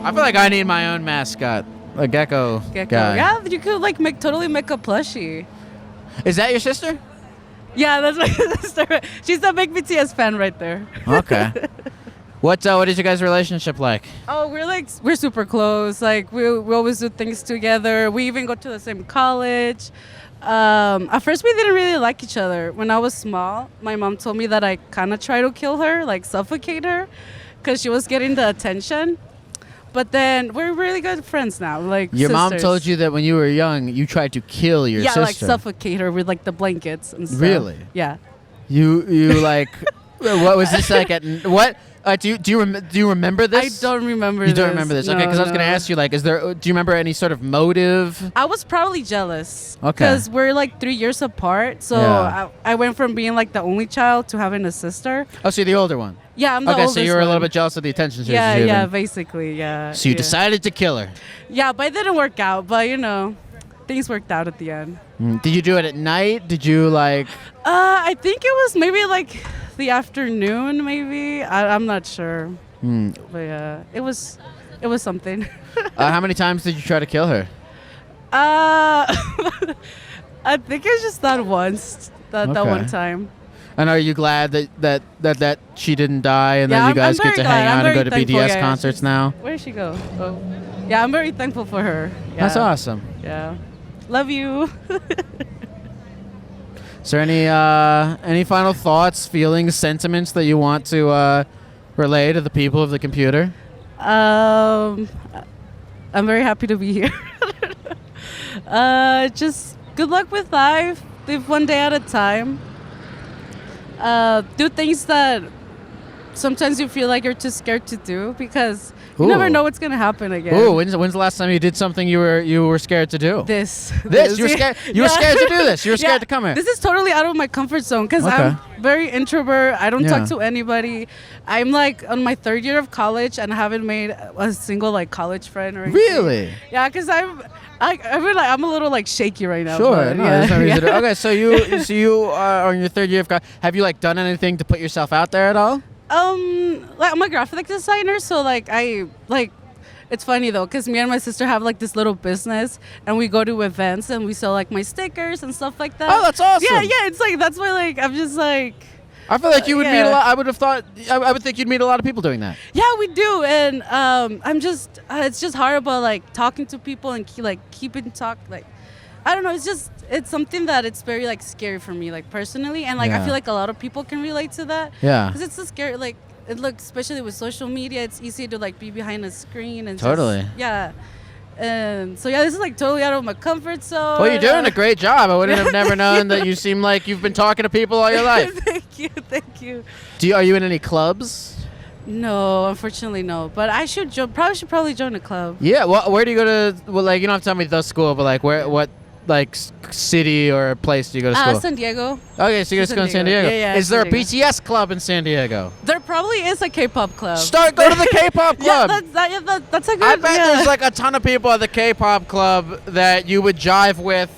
I feel like I need my own mascot, a Gecko guy. Yeah, you could like totally make a plushie. Is that your sister? Yeah, that's my sister. She's a big BTS fan right there. Okay. What is your guys' relationship like? Oh, we're super close. Like we always do things together. We even go to the same college. At first we didn't really like each other. When I was small, my mom told me that I kind of tried to kill her, like suffocate her, because she was getting the attention. But then we're really good friends now, like your sisters. mom told you that when you were young, you tried to kill your sister. Yeah, like suffocate her with like the blankets and stuff. Really? Yeah. You like, what was this like at what? Do you remember this? I don't remember. You don't remember this? No, okay, because I was going to ask you, like, do you remember any sort of motive? I was probably jealous. Okay. Because we're like 3 years apart, so I went from being like the only child to having a sister. Oh, so you're the older one. Yeah, I'm the oldest so you were a little one. bit jealous of the attention she was Yeah, giving. basically, yeah. So you decided to kill her. Yeah, but it didn't work out. But you know, things worked out at the end. Did you do it at night? Did you like? I think it was maybe like the afternoon, maybe. I'm not sure. But yeah, it was something. How many times did you try to kill her? I think it's just that once, that one time. And are you glad that she didn't die and Yeah, that you guys I'm get to very hang glad. out and go to thankful, BTS concerts now? Where did she go? Oh. Yeah, I'm very thankful for her. Yeah. That's awesome. Yeah. Love you. Is there any final thoughts, feelings, sentiments that you want to relay to the people of the computer? I'm very happy to be here. Just good luck with life. Live one day at a time. Do things that sometimes you feel like you're too scared to do because you never know what's gonna happen again. Ooh, when's the last time you did something you were scared to do? This. You were scared. You were scared to do this. You were scared to come here. This is totally out of my comfort zone because I'm very introvert. I don't talk to anybody. I'm like on my 3rd year of college and I haven't made a single like college friend or anything. Really? Yeah, because I'm a little like shaky right now. Sure. But, no, there's no reason to. Okay, so you are on your 3rd year of college. Have you like done anything to put yourself out there at all? Like I'm a graphic designer, so like it's funny though, because me and my sister have like this little business, and we go to events and we sell like my stickers and stuff like that. Oh, that's awesome. Yeah, it's like that's why like I'm just like. I feel like you would meet a lot. I would think you'd meet a lot of people doing that. Yeah, we do, and I'm just it's just hard about like talking to people and keep in talk like. I don't know. It's something that it's very like scary for me, like personally, and like I feel like a lot of people can relate to that. Yeah. Because it's so scary. Like it looks, especially with social media, it's easy to like be behind a screen and totally. And so yeah, this is like totally out of my comfort zone. Well, you're doing a great job. I wouldn't have never known that you seem like you've been talking to people all your life. Thank you. Are you in any clubs? No, unfortunately no. But I should probably join a club. Yeah. Well, where do you go to? Well, like you don't have to tell me the school, but like what like city or place do you go to school? San Diego. Okay, so you go to school in San Diego. Yeah, Is there a BTS club in San Diego? There probably is a K-pop club. Go to the K-pop club. That's a good. I bet there's like a ton of people at the K-pop club that you would jive with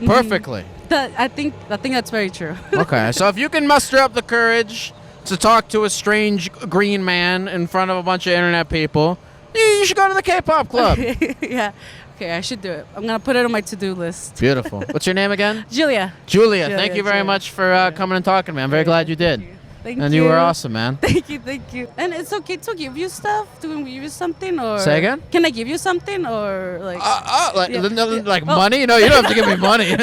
perfectly. I think that's very true. Okay, so if you can muster up the courage to talk to a strange green man in front of a bunch of internet people, you should go to the K-pop club. Yeah. Okay, I should do it. I'm gonna put it on my to-do list. Beautiful. What's your name again? Julia. Julia, thank you very much for coming and talking to me. I'm very glad you did. Thank you. And you were awesome, man. Thank you. And it's okay to give you stuff? To give you something or? Say again? Can I give you something or like? Like money? No, you don't have to give me money.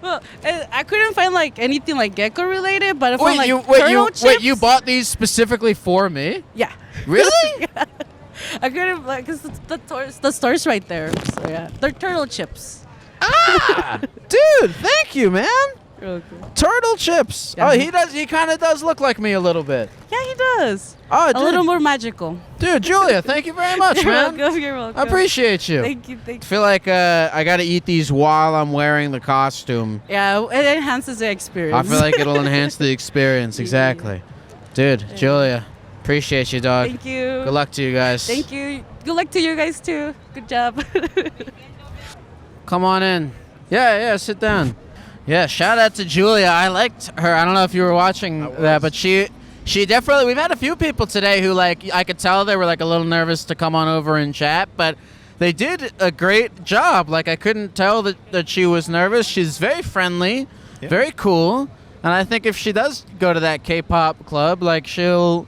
Well, I couldn't find like anything like Gecko related, but I found like chips. Wait, you bought these specifically for me? Yeah. Really? Yeah. I couldn't like because the store's right there. So yeah, they're turtle chips. Dude, thank you, man. Okay. Turtle chips. Yeah. Oh, he kind of does look like me a little bit. Yeah, he does. Oh, a little more magical. Dude, Julia, thank you very much, man. You're welcome. I appreciate you. Thank you. I feel like I got to eat these while I'm wearing the costume. Yeah, it enhances the experience. I feel like it'll enhance the experience. Exactly. Dude, Julia, appreciate you, dog. Thank you. Good luck to you guys. Thank you. Good luck to you guys, too. Good job. Come on in. Yeah, sit down. Yeah, shout out to Julia. I liked her. I don't know if you were watching that, but she definitely, we've had a few people today who like, I could tell they were like a little nervous to come on over and chat, but they did a great job. Like I couldn't tell that she was nervous. She's very friendly, very cool. And I think if she does go to that K-pop club, like she'll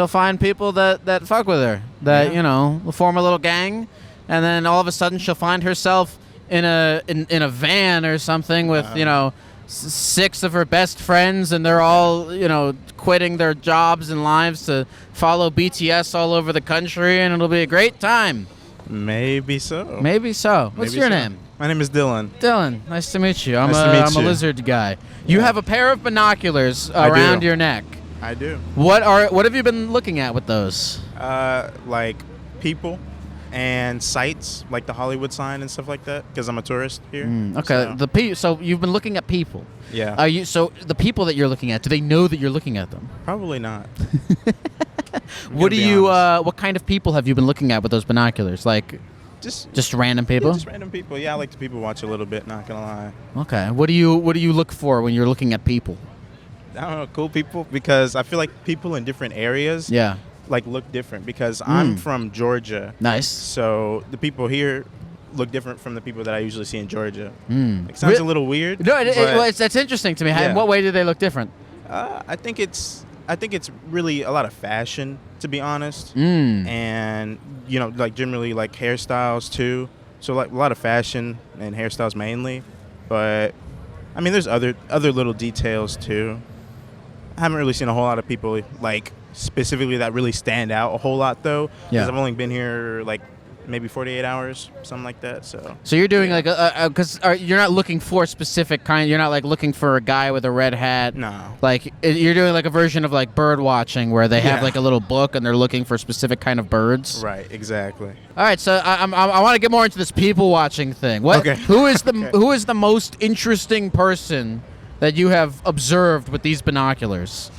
find people that fuck with her, that, you know, will form a little gang. And then all of a sudden she'll find herself in a van or something with, you know, 6 of her best friends, and they're all, you know, quitting their jobs and lives to follow BTS all over the country, and it'll be a great time. Maybe so. Maybe so. What's your name? My name is Dylan. Dylan, nice to meet you. I'm Nice to meet a you. lizard guy. You have a pair of binoculars around your neck. I do. What have you been looking at with those? Like people and sites, like the Hollywood sign and stuff like that, because I'm a tourist here. Okay. So you've been looking at people. Yeah. So the people that you're looking at, do they know that you're looking at them? Probably not. What kind of people have you been looking at with those binoculars? Like just random people? Yeah, just random people. Yeah, I like to people watch a little bit, not gonna lie. Okay. What do you look for when you're looking at people? I don't know, cool people, because I feel like people in different areas like look different, because I'm from Georgia. Nice. So the people here look different from the people that I usually see in Georgia. It sounds a little weird. No, that's interesting to me. In what way do they look different? I think it's really a lot of fashion, to be honest, and you know, like generally like hairstyles too. So like a lot of fashion and hairstyles mainly, but I mean there's other little details too. I haven't really seen a whole lot of people like specifically that really stand out a whole lot though, because I've only been here like maybe 48 hours, something like that. So you're doing like because you're not looking for a specific kind. You're not like looking for a guy with a red hat. No. Like you're doing like a version of like bird watching where they have like a little book and they're looking for specific kind of birds. Right. Exactly. All right. So I want to get more into this people watching thing. Who is the most interesting person that you have observed with these binoculars?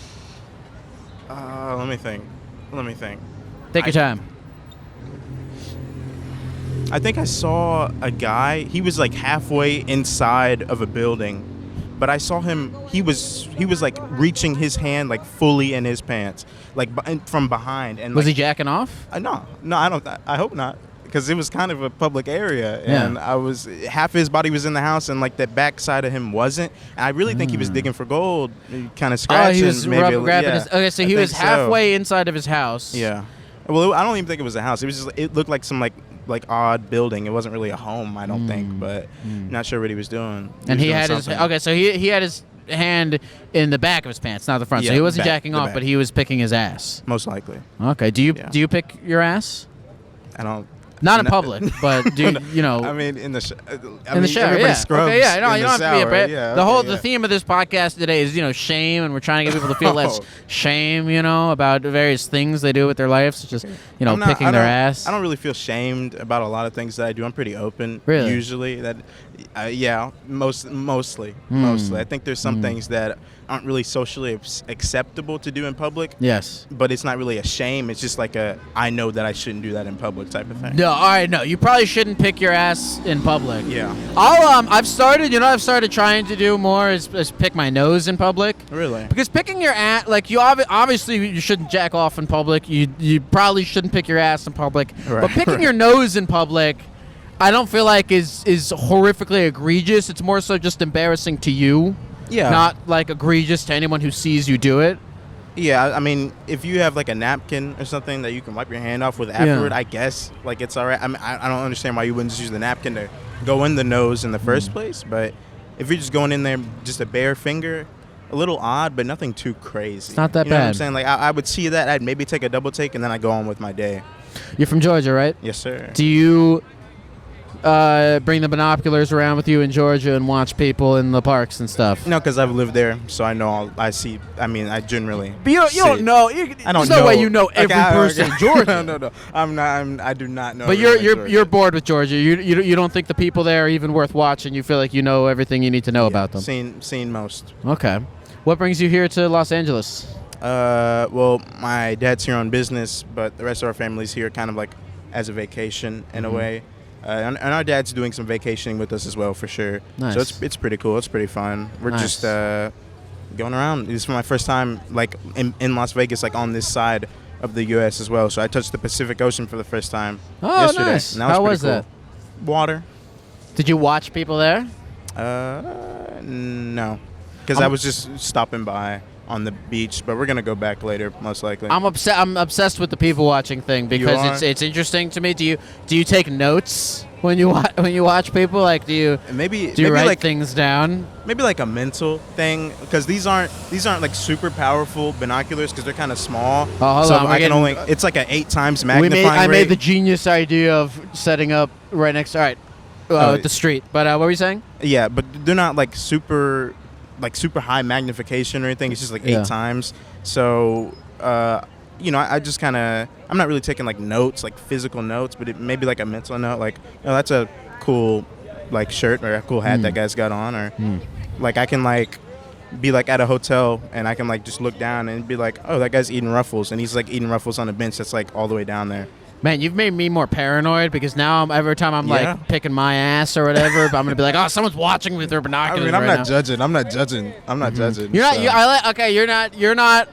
Let me think. Take your time. I think I saw a guy. He was like halfway inside of a building, but I saw him. He was like reaching his hand like fully in his pants, like from behind. And was he jacking off? No, I don't. I hope not, because it was kind of a public area, and half his body was in the house, and like the back side of him wasn't. And I really think he was digging for gold, kind of scratching. He was grabbing his. Okay, so he was halfway inside of his house. Yeah. Well, I don't even think it was a house. It was just. It looked like some like odd building. It wasn't really a home, I don't think, but not sure what he was doing. And he had his so he had his hand in the back of his pants, not the front. So he wasn't jacking off, but he was picking his ass. Most likely. Okay. Do you pick your ass? I don't. Not in public, but do you know? I mean, in the shower. Yeah. Scrubs Okay, yeah. No, in you the don't have to be a shower. the theme of this podcast today is shame, and we're trying to get people to feel less shame, about various things they do with their lives, such as picking their ass. I don't really feel shamed about a lot of things that I do. I'm pretty open. Really? Usually, mostly. I think there's some things that aren't really socially acceptable to do in public. Yes. But it's not really a shame. It's just like I know that I shouldn't do that in public type of thing. No, all right, no. You probably shouldn't pick your ass in public. Yeah. I've started trying to do more is pick my nose in public. Really? Because picking your ass, obviously you shouldn't jack off in public. You probably shouldn't pick your ass in public. Right. But picking your nose in public, I don't feel like is horrifically egregious. It's more so just embarrassing to you. Yeah. Not like egregious to anyone who sees you do it. Yeah, I mean, if you have like a napkin or something that you can wipe your hand off with afterward, I guess like it's all right. I mean, I don't understand why you wouldn't just use the napkin to go in the nose in the first place. But if you're just going in there just a bare finger, a little odd, but nothing too crazy. It's not that you know bad. What I'm saying? Like I would see that, I'd maybe take a double take, and then I go on with my day. You're from Georgia, right? Yes, sir. Do you bring the binoculars around with you in Georgia and watch people in the parks and stuff? No, because I've lived there, so I know. I see. I mean, I generally. But you don't know. There's no way you know every person in Georgia. No. I'm not. I do not know. But you're bored with Georgia. You don't think the people there are even worth watching. You feel like you know everything you need to know about them. Seen most. Okay. What brings you here to Los Angeles? Well, my dad's here on business, but the rest of our family's here kind of like as a vacation in a way. And our dad's doing some vacationing with us as well, for sure. Nice. So it's pretty cool. It's pretty fun. We're just going around. This is my first time like in Las Vegas, like on this side of the U.S. as well. So I touched the Pacific Ocean for the first time yesterday. Nice. And that was How pretty was cool. that? Water. Did you watch people there? No, because I was just stopping by on the beach, but we're gonna go back later, most likely. I'm obsessed with the people watching thing because it's interesting to me. Do you take notes when you watch people? Like, do you write like, things down? Maybe like a mental thing, because these aren't like super powerful binoculars because they're kind of small. Oh, hold on. I can only. It's like an 8 times magnifying I rate. made the genius idea of setting up right next. All right, at the street. But what were you saying? Yeah, but they're not like super high magnification or anything. It's just like 8 times. So, I just kind of, I'm not really taking like notes, like physical notes, but it maybe like a mental note, like, that's a cool like shirt or a cool hat that guy's got on, or like I can like be like at a hotel and I can like just look down and be like, oh, that guy's eating Ruffles, and he's like eating Ruffles on a bench that's like all the way down there. Man, you've made me more paranoid because now every time I'm like picking my ass or whatever, but I'm gonna be like, oh, someone's watching with their binoculars. I mean, I'm not judging. I'm not judging. You're not. You're not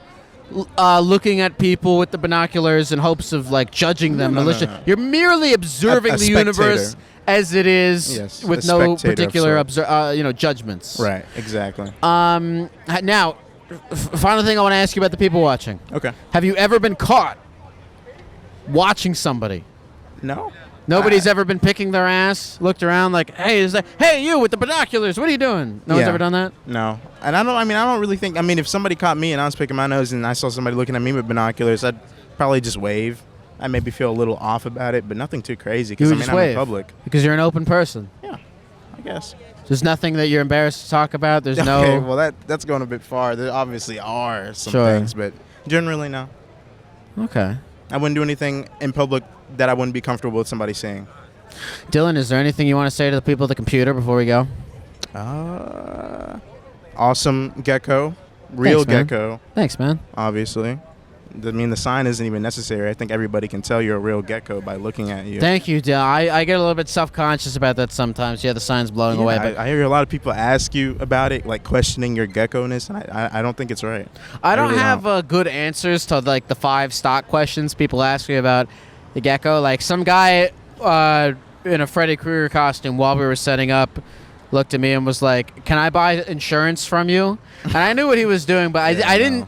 looking at people with the binoculars in hopes of like judging them. No. You're merely observing the universe as it is, with no particular judgments. Right. Exactly. Now, final thing I want to ask you about the people watching. Okay. Have you ever been caught watching somebody? No. Nobody's ever been picking their ass, looked around like, hey, you with the binoculars, what are you doing? No one's ever done that? No. And I don't really think, if somebody caught me and I was picking my nose and I saw somebody looking at me with binoculars, I'd probably just wave. I maybe feel a little off about it, but nothing too crazy because I'm in public. Because you're an open person. Yeah, I guess. There's nothing that you're embarrassed to talk about? There's no... Okay, well, that's going a bit far. There obviously are some things, but generally, no. Okay. I wouldn't do anything in public that I wouldn't be comfortable with somebody seeing. Dylan, is there anything you want to say to the people at the computer before we go? Awesome Gecko. Real Gecko. Thanks, man. Obviously. The sign isn't even necessary. I think everybody can tell you're a real gecko by looking at you. Thank you, Dylan. I get a little bit self-conscious about that sometimes. Yeah, the sign's blowing away. But I hear a lot of people ask you about it, like questioning your gecko-ness, and I don't think it's right. I don't have good answers to like the 5 stock questions people ask me about the gecko. Like some guy in a Freddy Krueger costume while we were setting up looked at me and was like, "Can I buy insurance from you?" And I knew what he was doing, but I didn't.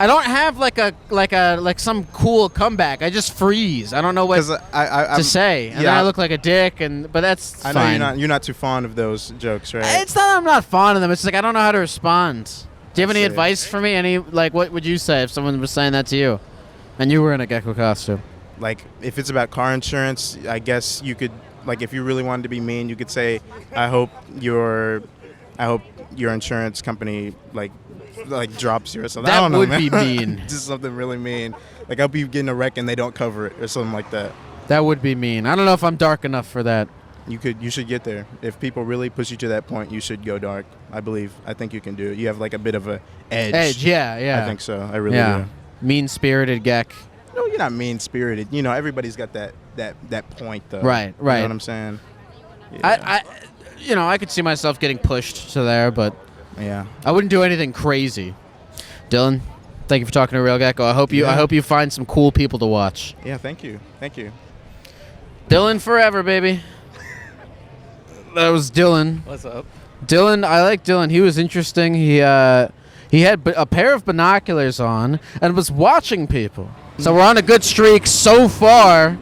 I don't have like some cool comeback. I just freeze. I don't know what to say, and then I look like a dick. But that's fine. I know you're not too fond of those jokes, right? It's not that I'm not fond of them. It's like I don't know how to respond. Do you have any advice for me? What would you say if someone was saying that to you, and you were in a gecko costume? like if it's about car insurance, I guess you could, like, if you really wanted to be mean, you could say, I hope your insurance company like drops you or something. I don't know, would man. be mean. Just something really mean. Like, I hope you get in a wreck and they don't cover it or something like that. That would be mean. I don't know if I'm dark enough for that. You should get there. If people really push you to that point, you should go dark. I think you can do it. You have like a bit of a edge. Yeah. I think so. I really do. Mean-spirited Geck. No, you're not mean-spirited. You know, everybody's got that point, though. Right. You know what I'm saying? Yeah. I could see myself getting pushed to there, but yeah, I wouldn't do anything crazy. Dylan, thank you for talking to Real Gecko. I hope you find some cool people to watch. Yeah, thank you. Dylan forever, baby. That was Dylan. What's up? Dylan, I like Dylan. He was interesting. He had a pair of binoculars on and was watching people. So we're on a good streak so far.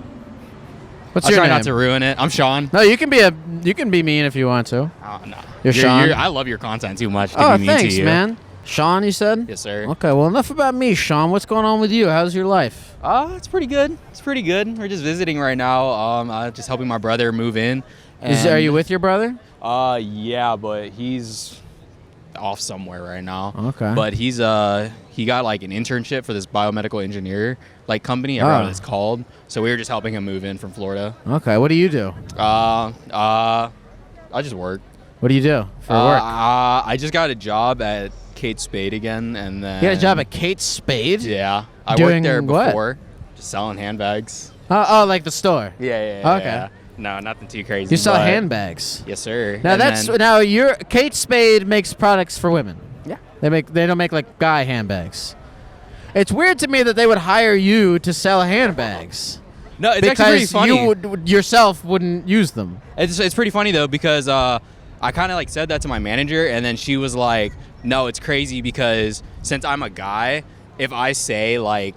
What's I'll your try name? not to ruin it. I'm Sean. No, you can be mean if you want to. Oh, no. You're Sean. I love your content too much to Oh, be mean thanks, to you. man. Sean, you said? Yes, sir. Okay, well, enough about me, Sean. What's going on with you? How's your life? It's pretty good. We're just visiting right now. Just helping my brother move in. Are you with your brother? Yeah, but he's off somewhere right now. Okay. But he got like an internship for this biomedical engineer like company. I forgot what it's called. So we were just helping him move in from Florida. Okay. What do you do? I just work. What do you do for work? I just got a job at Kate Spade again, and then You got a job at Kate Spade? Yeah, I Doing worked there what? before, just selling handbags. Oh, like the store? Yeah. Okay. Yeah. No, nothing too crazy. You sell but- handbags? Yes, sir. Now And then- Kate Spade makes products for women. Yeah. They don't make like guy handbags. It's weird to me that they would hire you to sell handbags. No, it's actually pretty funny. Because you yourself wouldn't use them. It's pretty funny though because I kind of like said that to my manager, and then she was like, "No, it's crazy because since I'm a guy, if I say like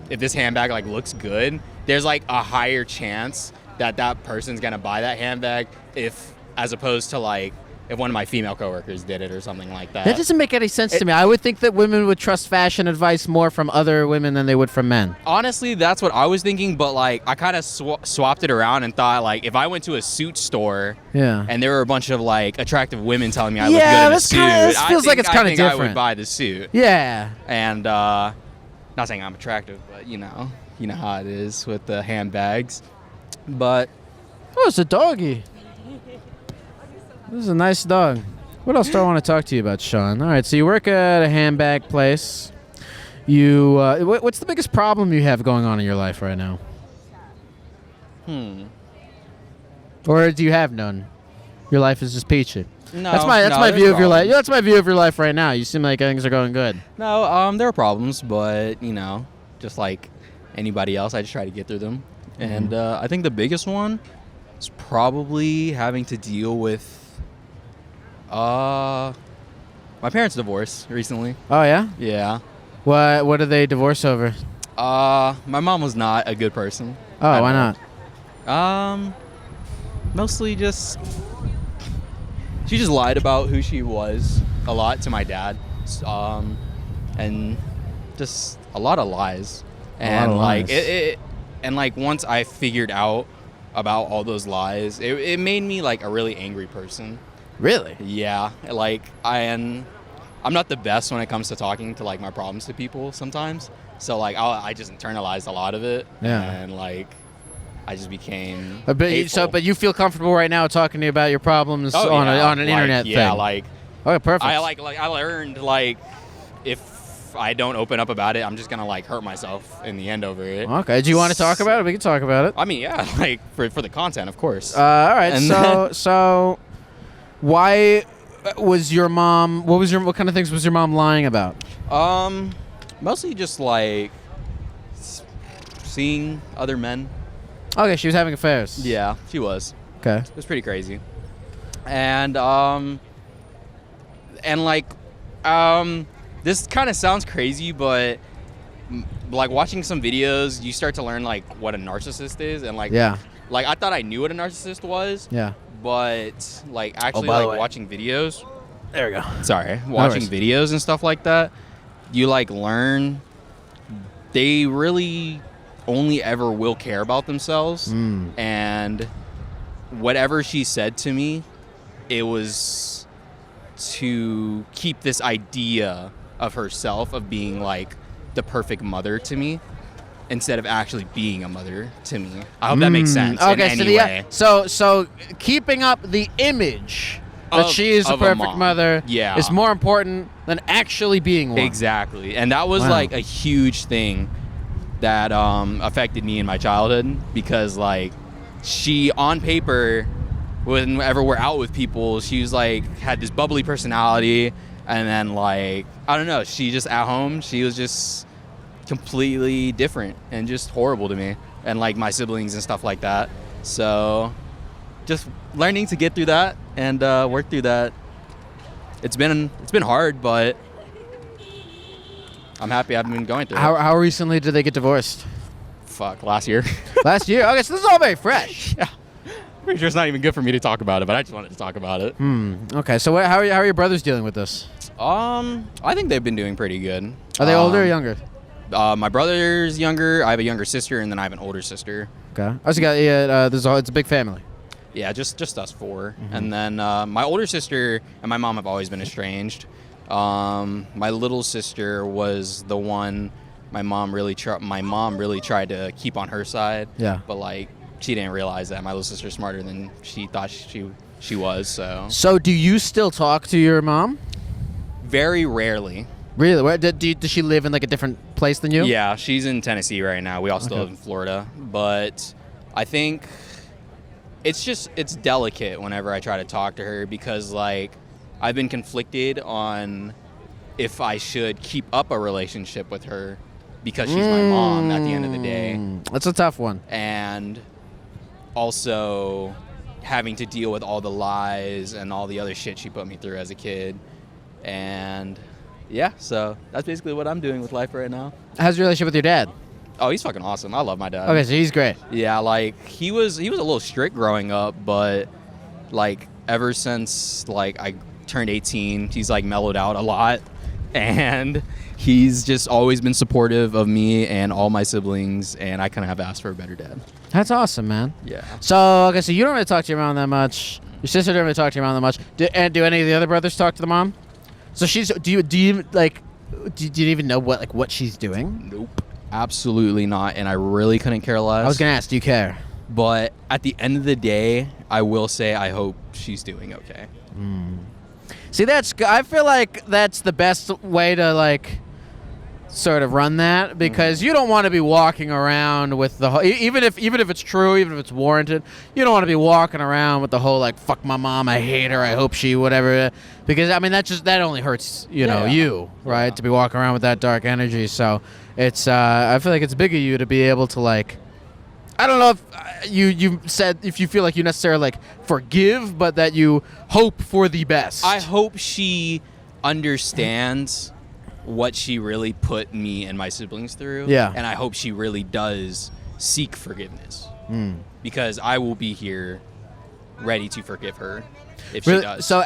if this handbag like looks good, there's like a higher chance that person's gonna buy that handbag as opposed to like if one of my female coworkers did it or something like that." That doesn't make any sense to me. I would think that women would trust fashion advice more from other women than they would from men. Honestly, that's what I was thinking, but like I kind of swapped it around and thought like if I went to a suit store and there were a bunch of like attractive women telling me I look good in a suit, this feels like it's kind of I different. would buy the suit. Yeah. And not saying I'm attractive, but you know how it is with the handbags. But it's a doggy. This is a nice dog. What else do I want to talk to you about, Sean? All right, so you work at a handbag place. You, what's the biggest problem you have going on in your life right now? Or do you have none? Your life is just peachy. No, that's my view of your life. That's my view of your life right now. You seem like things are going good. No, there are problems, but just like anybody else, I just try to get through them. And I think the biggest one is probably having to deal with my parents' divorce recently. Oh yeah? Yeah. What did they divorce over? My mom was not a good person. Oh, why not? Mostly just she just lied about who she was a lot to my dad. And just a lot of lies. And like it and like once I figured out about all those lies, it made me like a really angry person. Really? Yeah. Like I'm not the best when it comes to talking to like my problems to people sometimes. So like I just internalized a lot of it. Yeah. And like I just became But you feel comfortable right now talking to you about your problems on an internet thing. Yeah, like okay, perfect. I I learned like if I don't open up about it, I'm just gonna like hurt myself in the end over it. Okay. Do you want to talk about it? We can talk about it. I mean, yeah, like for the content, of course. All right. And so why was your mom? What kind of things was your mom lying about? Mostly just like seeing other men. Okay, she was having affairs. Yeah, she was. Okay. It was pretty crazy. And like this kind of sounds crazy, but like watching some videos, you start to learn like what a narcissist is, and like like I thought I knew what a narcissist was. Yeah. But like actually by the like way. watching videos. There we go. Sorry, watching videos and stuff like that, you like learn. They really only ever will care about themselves. And whatever she said to me, it was to keep this idea of herself of being like the perfect mother to me, instead of actually being a mother to me. I hope that makes sense. Okay, in so any way. so keeping up the image that she is a of a perfect mom. mother Yeah. is more important than actually being one. Exactly. And that was Wow. like a huge thing that affected me in my childhood, because like she, on paper, whenever we're out with people, she was like, had this bubbly personality, and then like, I don't know, she just at home, she was just completely different and just horrible to me and like my siblings and stuff like that. So just learning to get through that and work through that. It's been hard, but I'm happy I've been going through it. How recently did they get divorced? Fuck, last year. Last year? Okay, so this is all very fresh. Yeah. Pretty sure it's not even good for me to talk about it, but I just wanted to talk about it. Okay, so how are your brothers dealing with this? I think they've been doing pretty good. Are they older or younger? My brother's younger. I have a younger sister, and then I have an older sister. Okay. I also got it's a big family. Yeah, just us four. And then my older sister and my mom have always been estranged. My little sister was the one my mom really tried to keep on her side. Yeah. But like she didn't realize that my little sister's smarter than she thought she was. So do you still talk to your mom? Very rarely. Really? Where does she live in like a different place than you? Yeah, she's in Tennessee right now. We all still live in Florida. But I think it's delicate whenever I try to talk to her, because like I've been conflicted on if I should keep up a relationship with her, because she's my mom at the end of the day. That's a tough one. And also having to deal with all the lies and all the other shit she put me through as a kid. And yeah, so that's basically what I'm doing with life right now. How's your relationship with your dad? Oh, he's fucking awesome. I love my dad. Okay, so he's great. Yeah, like he was a little strict growing up, but like ever since like I turned 18, he's like mellowed out a lot, and he's just always been supportive of me and all my siblings, and I kind of have asked for a better dad. That's awesome, man. Yeah. So okay, so you don't really talk to your mom that much. Your sister doesn't really talk to your mom that much. Do any of the other brothers talk to the mom? So do you even know what she's doing? Nope. Absolutely not, and I really couldn't care less. I was gonna ask, do you care? But at the end of the day, I will say I hope she's doing okay. See, I feel like that's the best way to like sort of run that, because you don't want to be walking around with the whole, even if it's true, even if it's warranted, you don't want to be walking around with the whole like, fuck my mom, I hate her, I hope she whatever, because I mean that only hurts you, right? To be walking around with that dark energy. So it's I feel like it's big of you to be able to like, I don't know if you said if you feel like you necessarily like forgive, but that you hope for the best. I hope she understands what she really put me and my siblings through. Yeah. And I hope she really does seek forgiveness. Because I will be here ready to forgive her if she does. So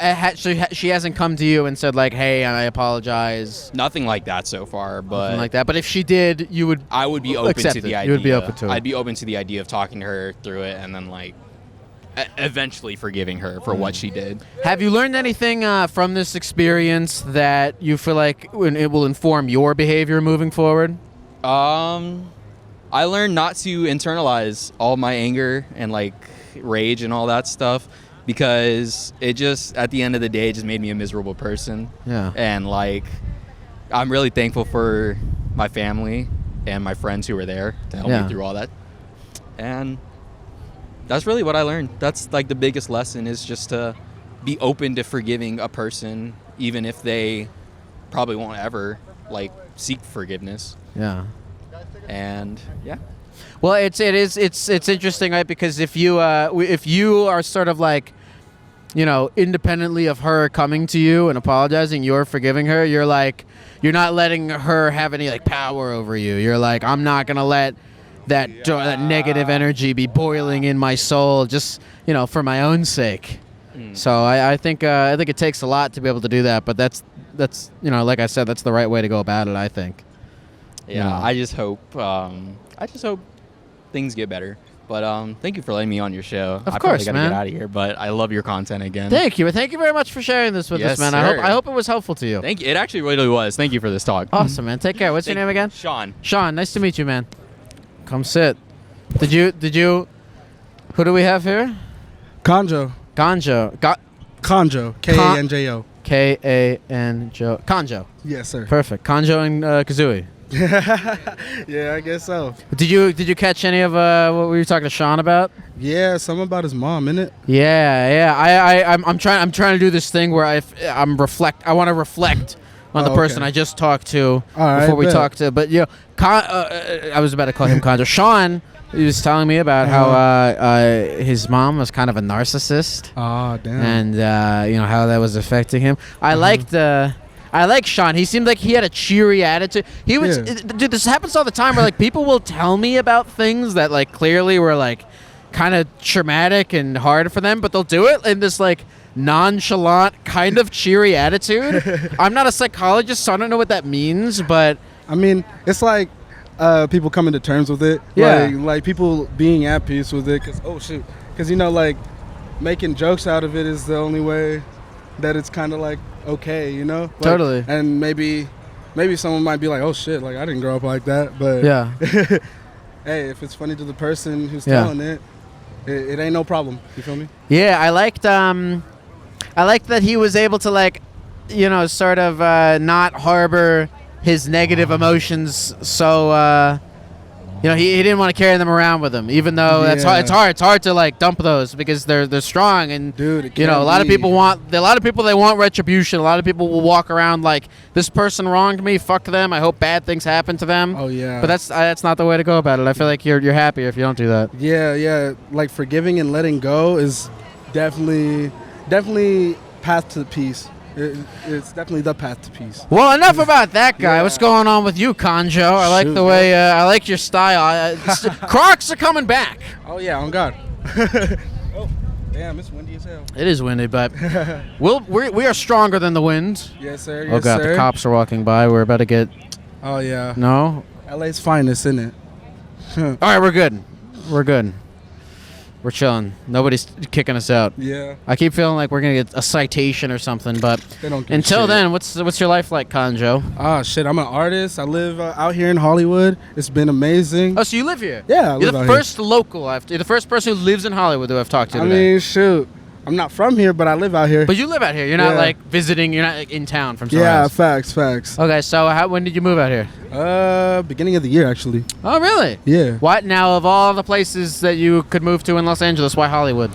she hasn't come to you and said like, hey, I apologize? Nothing like that so far, but nothing like that. But if she did, I would be open to the idea. You would be open to it. I'd be open to the idea of talking to her through it, and then like eventually forgiving her for what she did. Have you learned anything from this experience that you feel like it will inform your behavior moving forward? I learned not to internalize all my anger and like rage and all that stuff, because it just, at the end of the day, it just made me a miserable person. Yeah. And like, I'm really thankful for my family and my friends who were there to help me through all that. And that's really what I learned. That's like the biggest lesson, is just to be open to forgiving a person, even if they probably won't ever like seek forgiveness. Yeah. And yeah. Well, it's interesting, right? Because if you are sort of like, independently of her coming to you and apologizing, you're forgiving her. You're not letting her have any like power over you. You're like, I'm not gonna let that negative energy be boiling in my soul, just for my own sake. So I think it takes a lot to be able to do that, but that's like I said, that's the right way to go about it, I think. Yeah, I just hope things get better. But thank you for letting me on your show. Of I course, probably gotta man. get out of here, but I love your content again. Thank you. Thank you very much for sharing this with us, man. Sir. I hope it was helpful to you. Thank you. It actually really was. Thank you for this talk. Awesome, man. Take care. What's your name again? Sean. Sean, nice to meet you, man. Come sit. Did you who do we have here? Kanjo. Kanjo. Kanjo. Kanjo. Kanjo. Kanjo. Yes, sir. Perfect. Kanjo and Kazooie. Yeah, I guess so. Did you catch any of what we were talking to Sean about? Yeah, something about his mom, innit? Yeah. I'm trying to do this thing where I want to reflect on the person I just talked to before we talked to. But I was about to call him Kanjo. Sean, he was telling me about how his mom was kind of a narcissist. Oh, damn. And how that was affecting him. I like Sean. He seemed like he had a cheery attitude. He was, dude. This happens all the time. Where like people will tell me about things that like clearly were like kind of traumatic and hard for them, but they'll do it in this like nonchalant kind of cheery attitude. I'm not a psychologist, so I don't know what that means. But I mean, it's like people coming to terms with it. Yeah. Like people being at peace with it. Because like making jokes out of it is the only way that it's kind of like okay, Like, totally. And maybe someone might be like, oh shit, like I didn't grow up like that, but yeah. Hey, if it's funny to the person who's telling it ain't no problem. You feel me? Yeah, I liked that he was able to like, sort of not harbor his negative emotions. So he didn't want to carry them around with him, even though it's hard to like dump those because they're strong and dude, a lot of people they want retribution. A lot of people will walk around like, this person wronged me, fuck them, I hope bad things happen to them. Oh yeah. But that's not the way to go about it. I feel like you're happier if you don't do that. Yeah. Like forgiving and letting go is definitely path to peace. It's definitely the path to peace. Well, enough about that guy. What's going on with you, Kanjo? I like the way I like your style. Crocs are coming back. Oh yeah, on God. Oh, damn, it's windy as hell. It is windy, but we are stronger than the wind. Yes, sir. Oh God, the cops are walking by. We're about to get. Oh yeah. No. LA's finest, isn't it? All right, we're good. We're chilling. Nobody's kicking us out. Yeah. I keep feeling like we're gonna get a citation or something, but they don't give until shit. then, what's your life like, Kanjo? Ah, shit. I'm an artist. I live out here in Hollywood. It's been amazing. Oh, so you live here? Yeah, you're the first local. You're the first person who lives in Hollywood who I've talked to today. I mean, shoot. I'm not from here, but I live out here. But you live out here. You're not like visiting. You're not like, in town from somewhere else. Facts. Okay, so when did you move out here? Beginning of the year, actually. Oh, really? Yeah. What now? Of all the places that you could move to in Los Angeles, why Hollywood?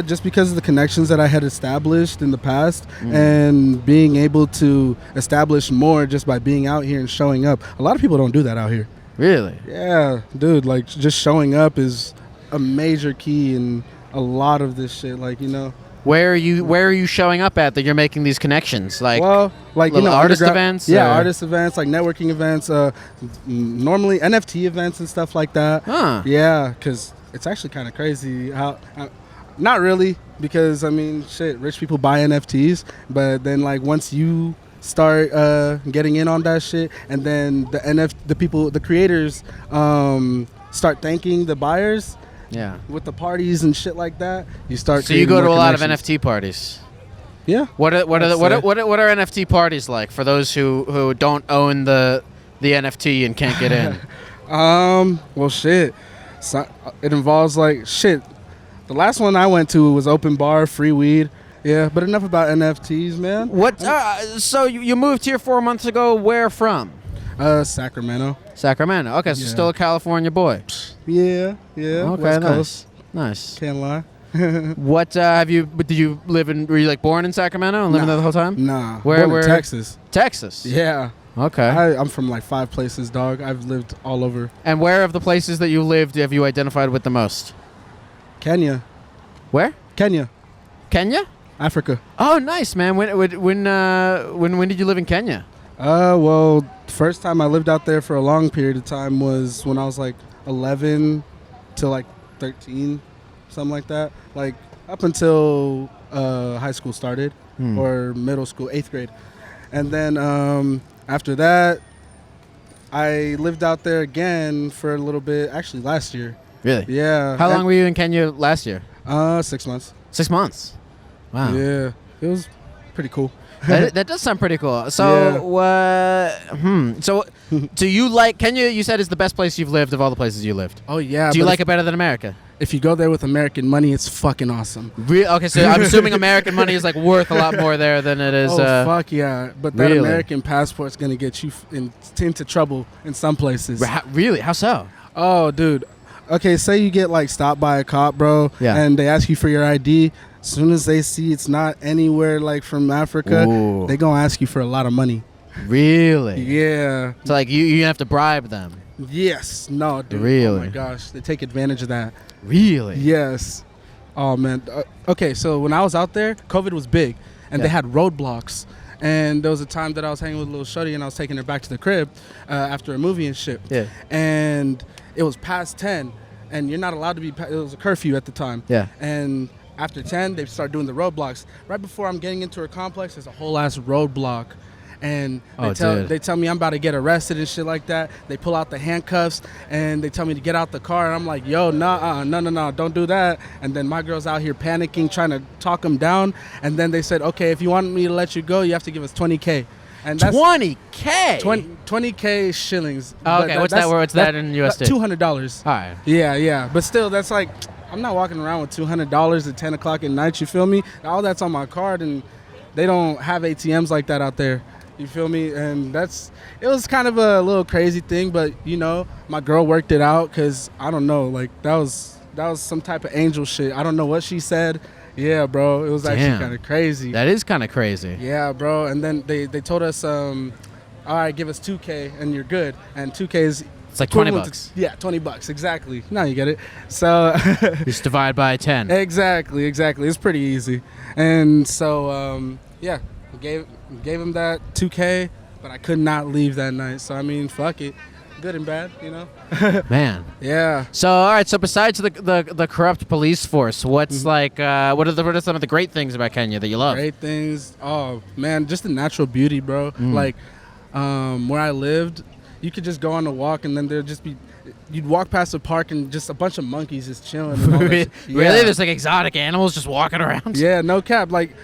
Just because of the connections that I had established in the past and being able to establish more just by being out here and showing up. A lot of people don't do that out here. Really? Yeah, dude. Like just showing up is a major key in a lot of this shit. Like Where are you showing up at that you're making these connections? Like, artist events? Yeah, artist events, like networking events, normally NFT events and stuff like that. Huh. Yeah, because it's actually kind of crazy how, not really, because I mean, shit, rich people buy NFTs, but then like once you start getting in on that shit, and then the creators start thanking the buyers. Yeah. With the parties and shit like that, you start. So you go to a lot of NFT parties. Yeah. What are NFT parties like for those who don't own the NFT and can't get in? Well, shit. So, it involves like shit. The last one I went to was open bar, free weed. Yeah, but enough about NFTs, man. What? So you moved here 4 months ago. Where from? Sacramento. Sacramento. Okay, so still a California boy. Yeah. Okay, West nice. Coast. Nice. Can't lie. What did you live in? Were you like born in Sacramento and living there the whole time? Nah. Where? Born in Texas. Texas. Yeah. Okay. I'm from like 5 places, dog. I've lived all over. And where of the places that you lived have you identified with the most? Kenya. Where? Kenya. Kenya? Africa. Oh, nice, man. When did you live in Kenya? Well, first time I lived out there for a long period of time was when I was like 11 to like 13, something like that. Like up until high school started or middle school, 8th grade. And then after that, I lived out there again for a little bit, actually last year. Really? Yeah. How long were you in Kenya last year? 6 months. 6 months. Wow. Yeah, it was pretty cool. that does sound pretty cool. So, So, do you like Kenya? You said is the best place you've lived of all the places you lived. Oh yeah. Do you like it better than America? If you go there with American money, it's fucking awesome. Okay, so I'm assuming American money is like worth a lot more there than it is. Oh fuck yeah! But that really? American passport's gonna get you into trouble in some places. Really? How so? Oh, dude. Okay, say you get like stopped by a cop, bro, and they ask you for your ID. As soon as they see it's not anywhere like from Africa, they gonna ask you for a lot of money. Really? Yeah. So like you have to bribe them. Yes. No, dude. Really? Oh my gosh, they take advantage of that. Really? Yes. Oh man. Okay, so when I was out there, COVID was big, and they had roadblocks. And there was a time that I was hanging with a little shorty, and I was taking her back to the crib after a movie and shit. Yeah. And it was past 10, and you're not allowed to be. It was a curfew at the time. Yeah. And after 10, they start doing the roadblocks. Right before I'm getting into a complex, there's a whole ass roadblock. And they tell me I'm about to get arrested and shit like that. They pull out the handcuffs and they tell me to get out the car. And I'm like, yo, no, don't do that. And then my girl's out here panicking, trying to talk them down. And then they said, okay, if you want me to let you go, you have to give us 20K. And that's 20K? 20K shillings. Oh, okay, what's that in USD? $200. All right. Yeah. But still, that's like, I'm not walking around with $200 at 10 o'clock at night, you feel me? All that's on my card, and they don't have ATMs like that out there. You feel me? And it was kind of a little crazy thing, but you know, my girl worked it out because I don't know, like that was some type of angel shit. I don't know what she said. Yeah, bro, it was actually kind of crazy. That is kind of crazy. Yeah, bro. And then they told us, all right, give us 2K and you're good. And 2K is it's like $20. Yeah, $20 exactly. Now you get it. So just divide by 10. Exactly. It's pretty easy. And so yeah. Gave him that 2K, but I could not leave that night. So I mean, fuck it, good and bad, you know. Man. Yeah. So all right. So besides the corrupt police force, what's like what are some of the great things about Kenya that you love? Great things. Oh man, just the natural beauty, bro. Like where I lived, you could just go on a walk and then there'd just be. You'd walk past a park and just a bunch of monkeys just chilling. And all that shit. Really? There's like exotic animals just walking around? Yeah, no cap. Like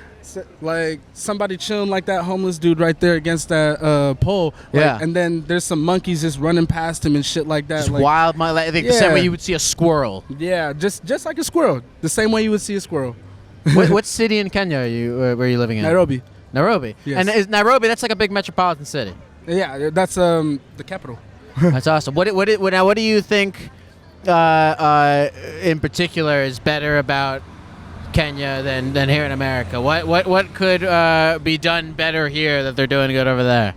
somebody chilling like that homeless dude right there against that pole. Like, and then there's some monkeys just running past him and shit like that. Just wild, the same way you would see a squirrel. Yeah, just like a squirrel. The same way you would see a squirrel. What city in Kenya are you living in? Nairobi. Yes. And is Nairobi, that's like a big metropolitan city. Yeah, that's the capital. That's awesome. What do you think in particular is better about Kenya than here in America? What could be done better here that they're doing good over there?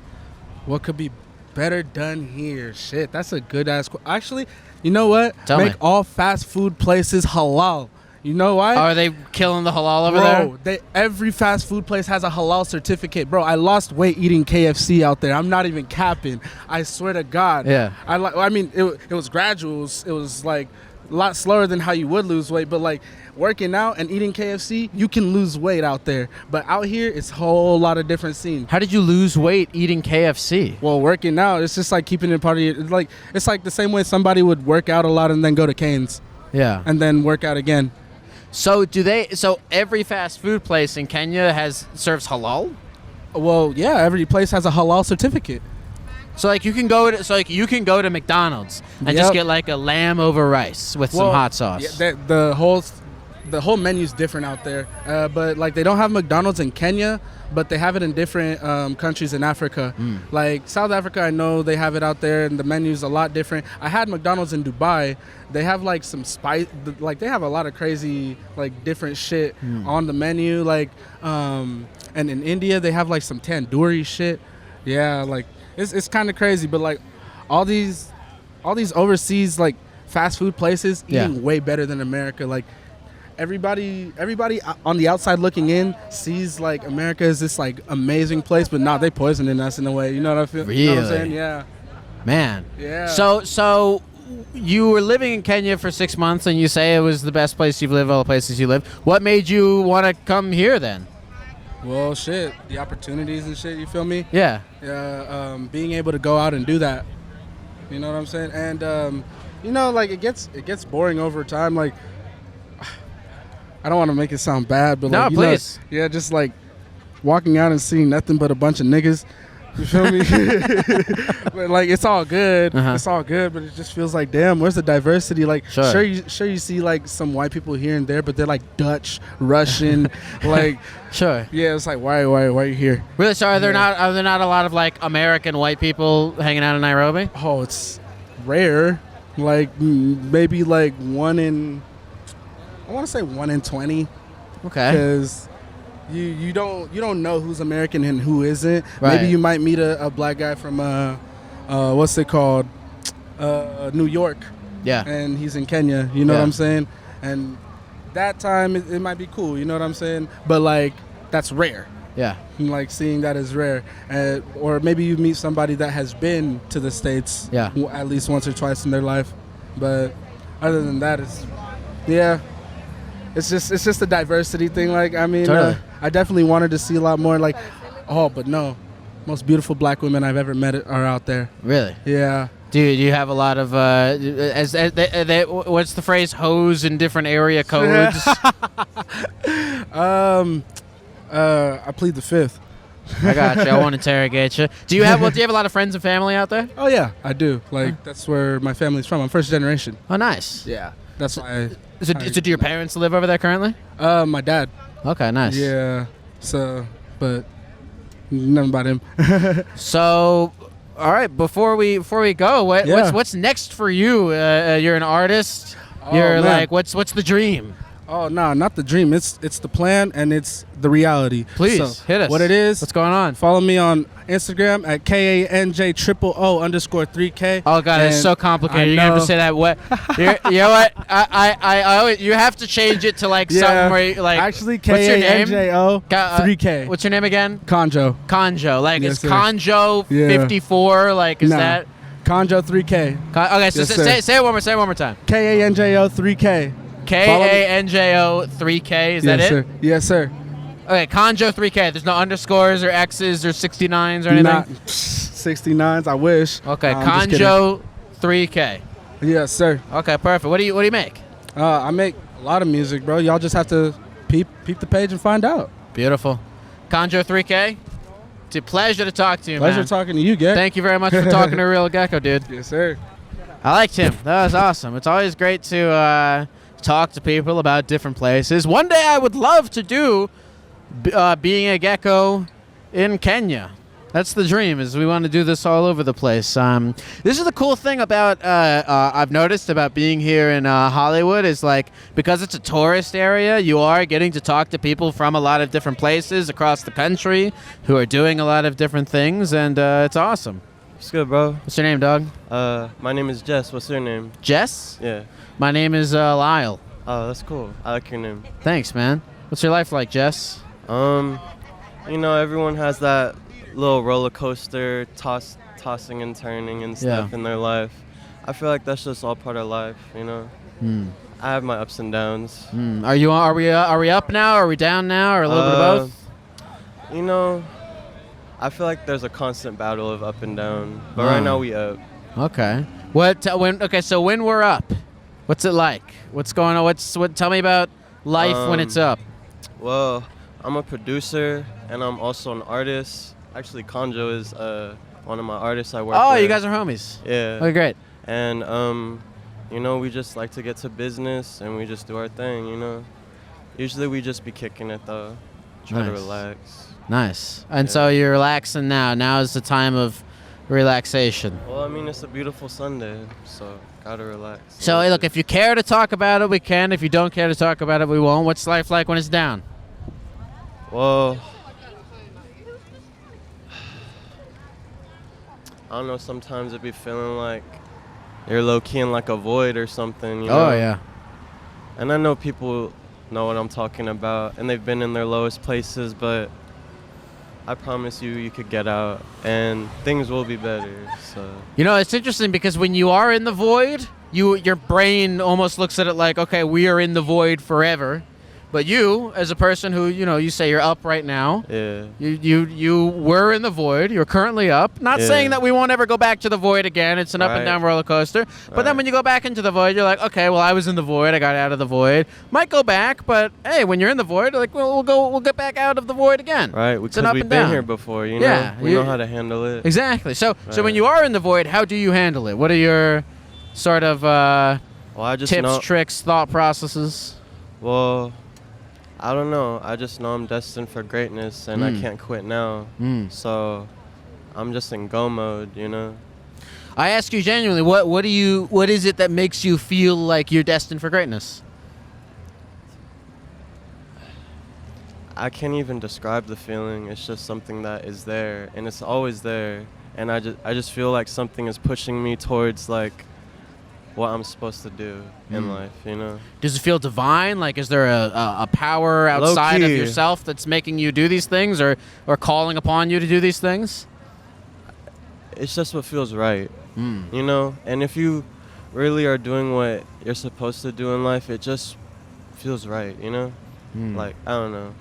What could be better done here? Shit, that's a good ass question. Actually, you know what? Make all fast food places halal. You know why? Are they killing the halal over there? Every fast food place has a halal certificate. Bro, I lost weight eating KFC out there. I'm not even capping. I swear to God. Yeah. I mean, it was gradual. It was like a lot slower than how you would lose weight. But like working out and eating KFC, you can lose weight out there. But out here, it's a whole lot of different scene. How did you lose weight eating KFC? Well, working out, it's just like keeping it part of your, it's like the same way somebody would work out a lot and then go to Cane's. Yeah. And then work out again. So every fast food place in Kenya serves halal? Well, yeah, every place has a halal certificate. So you can go to McDonald's and just get like a lamb over rice with some hot sauce. Yeah, the whole menu's different out there. But like they don't have McDonald's in Kenya, but they have it in different countries in Africa. Like South Africa, I know they have it out there, and the menu's a lot different. I had McDonald's in Dubai. They have like some spice, like they have a lot of crazy like different shit on the menu. Like and in India they have like some tandoori shit. Yeah, like it's kind of crazy. But like all these overseas like fast food places eating way better than America. Like everybody on the outside looking in sees like America is this like amazing place, but they poisoning us in a way. You know what I feel? Really? You know what I'm saying? Yeah. Man. Yeah. So you were living in Kenya for 6 months, and you say it was the best place you've lived, all the places you lived. What made you want to come here then? Well, shit, the opportunities and shit. You feel me? Yeah. Being able to go out and do that. You know what I'm saying? And you know, like it gets boring over time. Like I don't want to make it sound bad, but no, like, please. You know, yeah, just like walking out and seeing nothing but a bunch of niggas. You feel me? But like it's all good. It's all good, but it just feels like, damn, where's the diversity? Like sure you see like some white people here and there, but they're like Dutch, Russian, like sure. Yeah, it's like why are you here? Really? So are there not a lot of like American white people hanging out in Nairobi? Oh, it's rare. Like maybe like I want to say 1 in 20. Okay. Because you don't know who's American and who isn't. Right. Maybe you might meet a black guy from what's it called, New York. Yeah. And he's in Kenya. You know what I'm saying? And that time it might be cool. You know what I'm saying? But like that's rare. Yeah. Like seeing that is rare. Or maybe you meet somebody that has been to the States. Yeah. At least once or twice in their life. But other than that, it's just a diversity thing. Like I mean, totally. I definitely wanted to see a lot more. Like, but no, most beautiful black women I've ever met are out there. Really? Yeah. Do you have a lot of what's the phrase? Hoes in different area codes. I plead the fifth. I got you. I won't interrogate you. Do you have a lot of friends and family out there? Oh yeah, I do. Like that's where my family's from. I'm first generation. Oh, nice. Yeah. That's why. So do your parents live over there currently? My dad. Okay, nice. Yeah. So, but nothing about him. So, all right. Before we go, what's next for you? You're an artist. You're man. like, what's the dream? Oh no, not the dream. It's the plan and it's the reality. Please so, hit us. What it is? What's going on? Follow me on Instagram at KANJ_3K. Oh god, it's so complicated. You're gonna have to say that. What? You know what? I always, you have to change it to like something where you, like actually KANJO 3K. What's your name again? Conjo. Conjo. Like Yes, it's sir. Conjo 54. Like is that? Conjo 3K. Okay, so Yes, say it one more. Say it one more time. KANJO 3K. KANJO 3K. Is that it? Sir. Yes, sir. Okay, Conjo 3K. There's no underscores or X's or 69s or anything? Not 69s, I wish. Okay, I'm just Conjo 3K. Yes, sir. Okay, perfect. What do you make? I make a lot of music, bro. Y'all just have to peep the page and find out. Beautiful. Conjo 3K, it's a pleasure to talk to you, Pleasure man. talking to you, Gecko. Thank you very much for talking to a real Gecko, dude. Yes, sir. I liked him. That was awesome. It's always great to talk to people about different places. One day I would love to do being a gecko in Kenya. That's the dream, is we want to do this all over the place. This is the cool thing about I've noticed about being here in Hollywood is like because it's a tourist area, you are getting to talk to people from a lot of different places across the country who are doing a lot of different things, and it's awesome. What's good, bro? What's your name, dog? My name is Jess. What's your name? Jess? Yeah. My name is Lyle. Oh, that's cool. I like your name. Thanks, man. What's your life like, Jess? You know, everyone has that little roller coaster tossing and turning and stuff in their life. I feel like that's just all part of life, you know. I have my ups and downs. Are we up now? Are we down now? Or a little bit of both? You know, I feel like there's a constant battle of up and down, but right now we up. Okay. So when we're up, what's it like? What's going on? Tell me about life when it's up. Well, I'm a producer and I'm also an artist. Actually, Conjo is one of my artists I work with. Oh, you guys are homies. Yeah. Okay, great. And you know, we just like to get to business and we just do our thing, you know. Usually we just be kicking it though. Try to relax. Nice. And so you're relaxing now. Now is the time of relaxation. Well, I mean, it's a beautiful Sunday, so gotta relax. So, hey, look, if you care to talk about it, we can. If you don't care to talk about it, we won't. What's life like when it's down? Well, I don't know, sometimes it be feeling like you're low-key in like a void or something, you know? Oh, yeah. And I know people know what I'm talking about, and they've been in their lowest places, but I promise you could get out, and things will be better, so. You know, it's interesting because when you are in the void, your brain almost looks at it like, okay, we are in the void forever. But you, as a person who, you say you're up right now. Yeah. You were in the void. You're currently up. Not saying that we won't ever go back to the void again. It's an up and down roller coaster. But then when you go back into the void, you're like, okay, well, I was in the void. I got out of the void. Might go back, but hey, when you're in the void, like, we'll get back out of the void again. Right, because we've been here before, you know? Yeah. We know how to handle it. Exactly. So when you are in the void, how do you handle it? What are your sort of tips, tricks, thought processes? Well, I don't know. I just know I'm destined for greatness, and I can't quit now. So I'm just in go mode, you know? I ask you genuinely, what is it that makes you feel like you're destined for greatness? I can't even describe the feeling. It's just something that is there, and it's always there. And I just feel like something is pushing me towards like what I'm supposed to do in life, you know? Does it feel divine? Like, is there a power outside of yourself that's making you do these things, or calling upon you to do these things? It's just what feels right, you know? And if you really are doing what you're supposed to do in life, it just feels right, you know? Like, I don't know.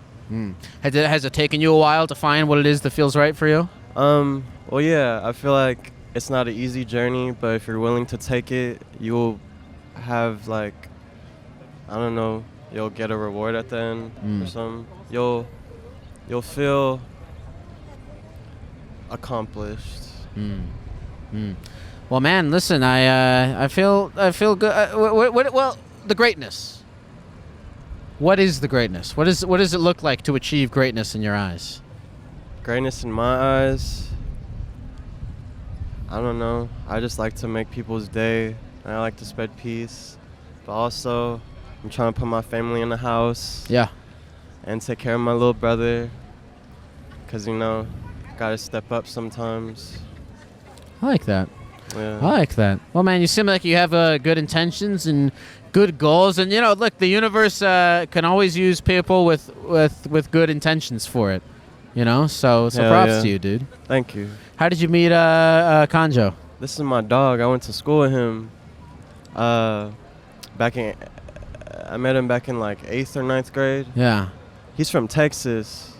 Has it taken you a while to find what it is that feels right for you? Well, yeah, I feel like it's not an easy journey, but if you're willing to take it, you'll have like, I don't know, you'll get a reward at the end or something. You'll feel accomplished. Well, man, listen, I feel good. Well, the greatness. What is the greatness? What does it look like to achieve greatness in your eyes? Greatness in my eyes, I don't know. I just like to make people's day, and I like to spread peace. But also, I'm trying to put my family in the house. Yeah. And take care of my little brother, because, you know, gotta step up sometimes. I like that. Yeah. I like that. Well, man, you seem like you have good intentions and good goals. And, look, the universe can always use people with good intentions for it. So props to you, dude. Thank you. How did you meet Kanjo? This is my dog. I went to school with him. I met him back in like 8th or 9th grade. Yeah. He's from Texas,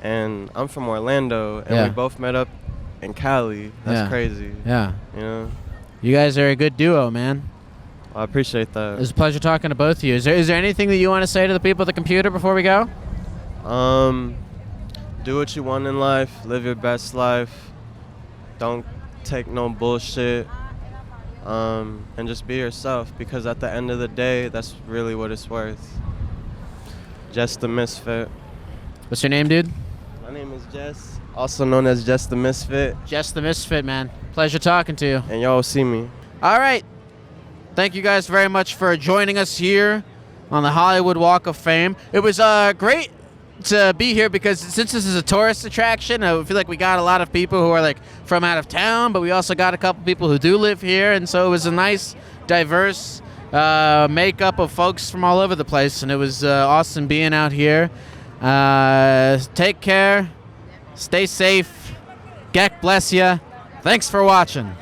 and I'm from Orlando, and we both met up in Cali. That's crazy. Yeah. You guys are a good duo, man. I appreciate that. It was a pleasure talking to both of you. Is there anything that you want to say to the people at the computer before we go? Do what you want in life. Live your best life. Don't take no bullshit. And just be yourself, because at the end of the day, that's really what it's worth. Jess the Misfit. What's your name, dude? My name is Jess, also known as Jess the Misfit. Jess the Misfit, man. Pleasure talking to you. And y'all see me. All right. Thank you guys very much for joining us here on the Hollywood Walk of Fame. It was great to be here, because since this is a tourist attraction, I feel like we got a lot of people who are like from out of town, but we also got a couple people who do live here, and so it was a nice, diverse makeup of folks from all over the place, and it was awesome being out here. Take care, stay safe, Geck bless ya. Thanks for watching.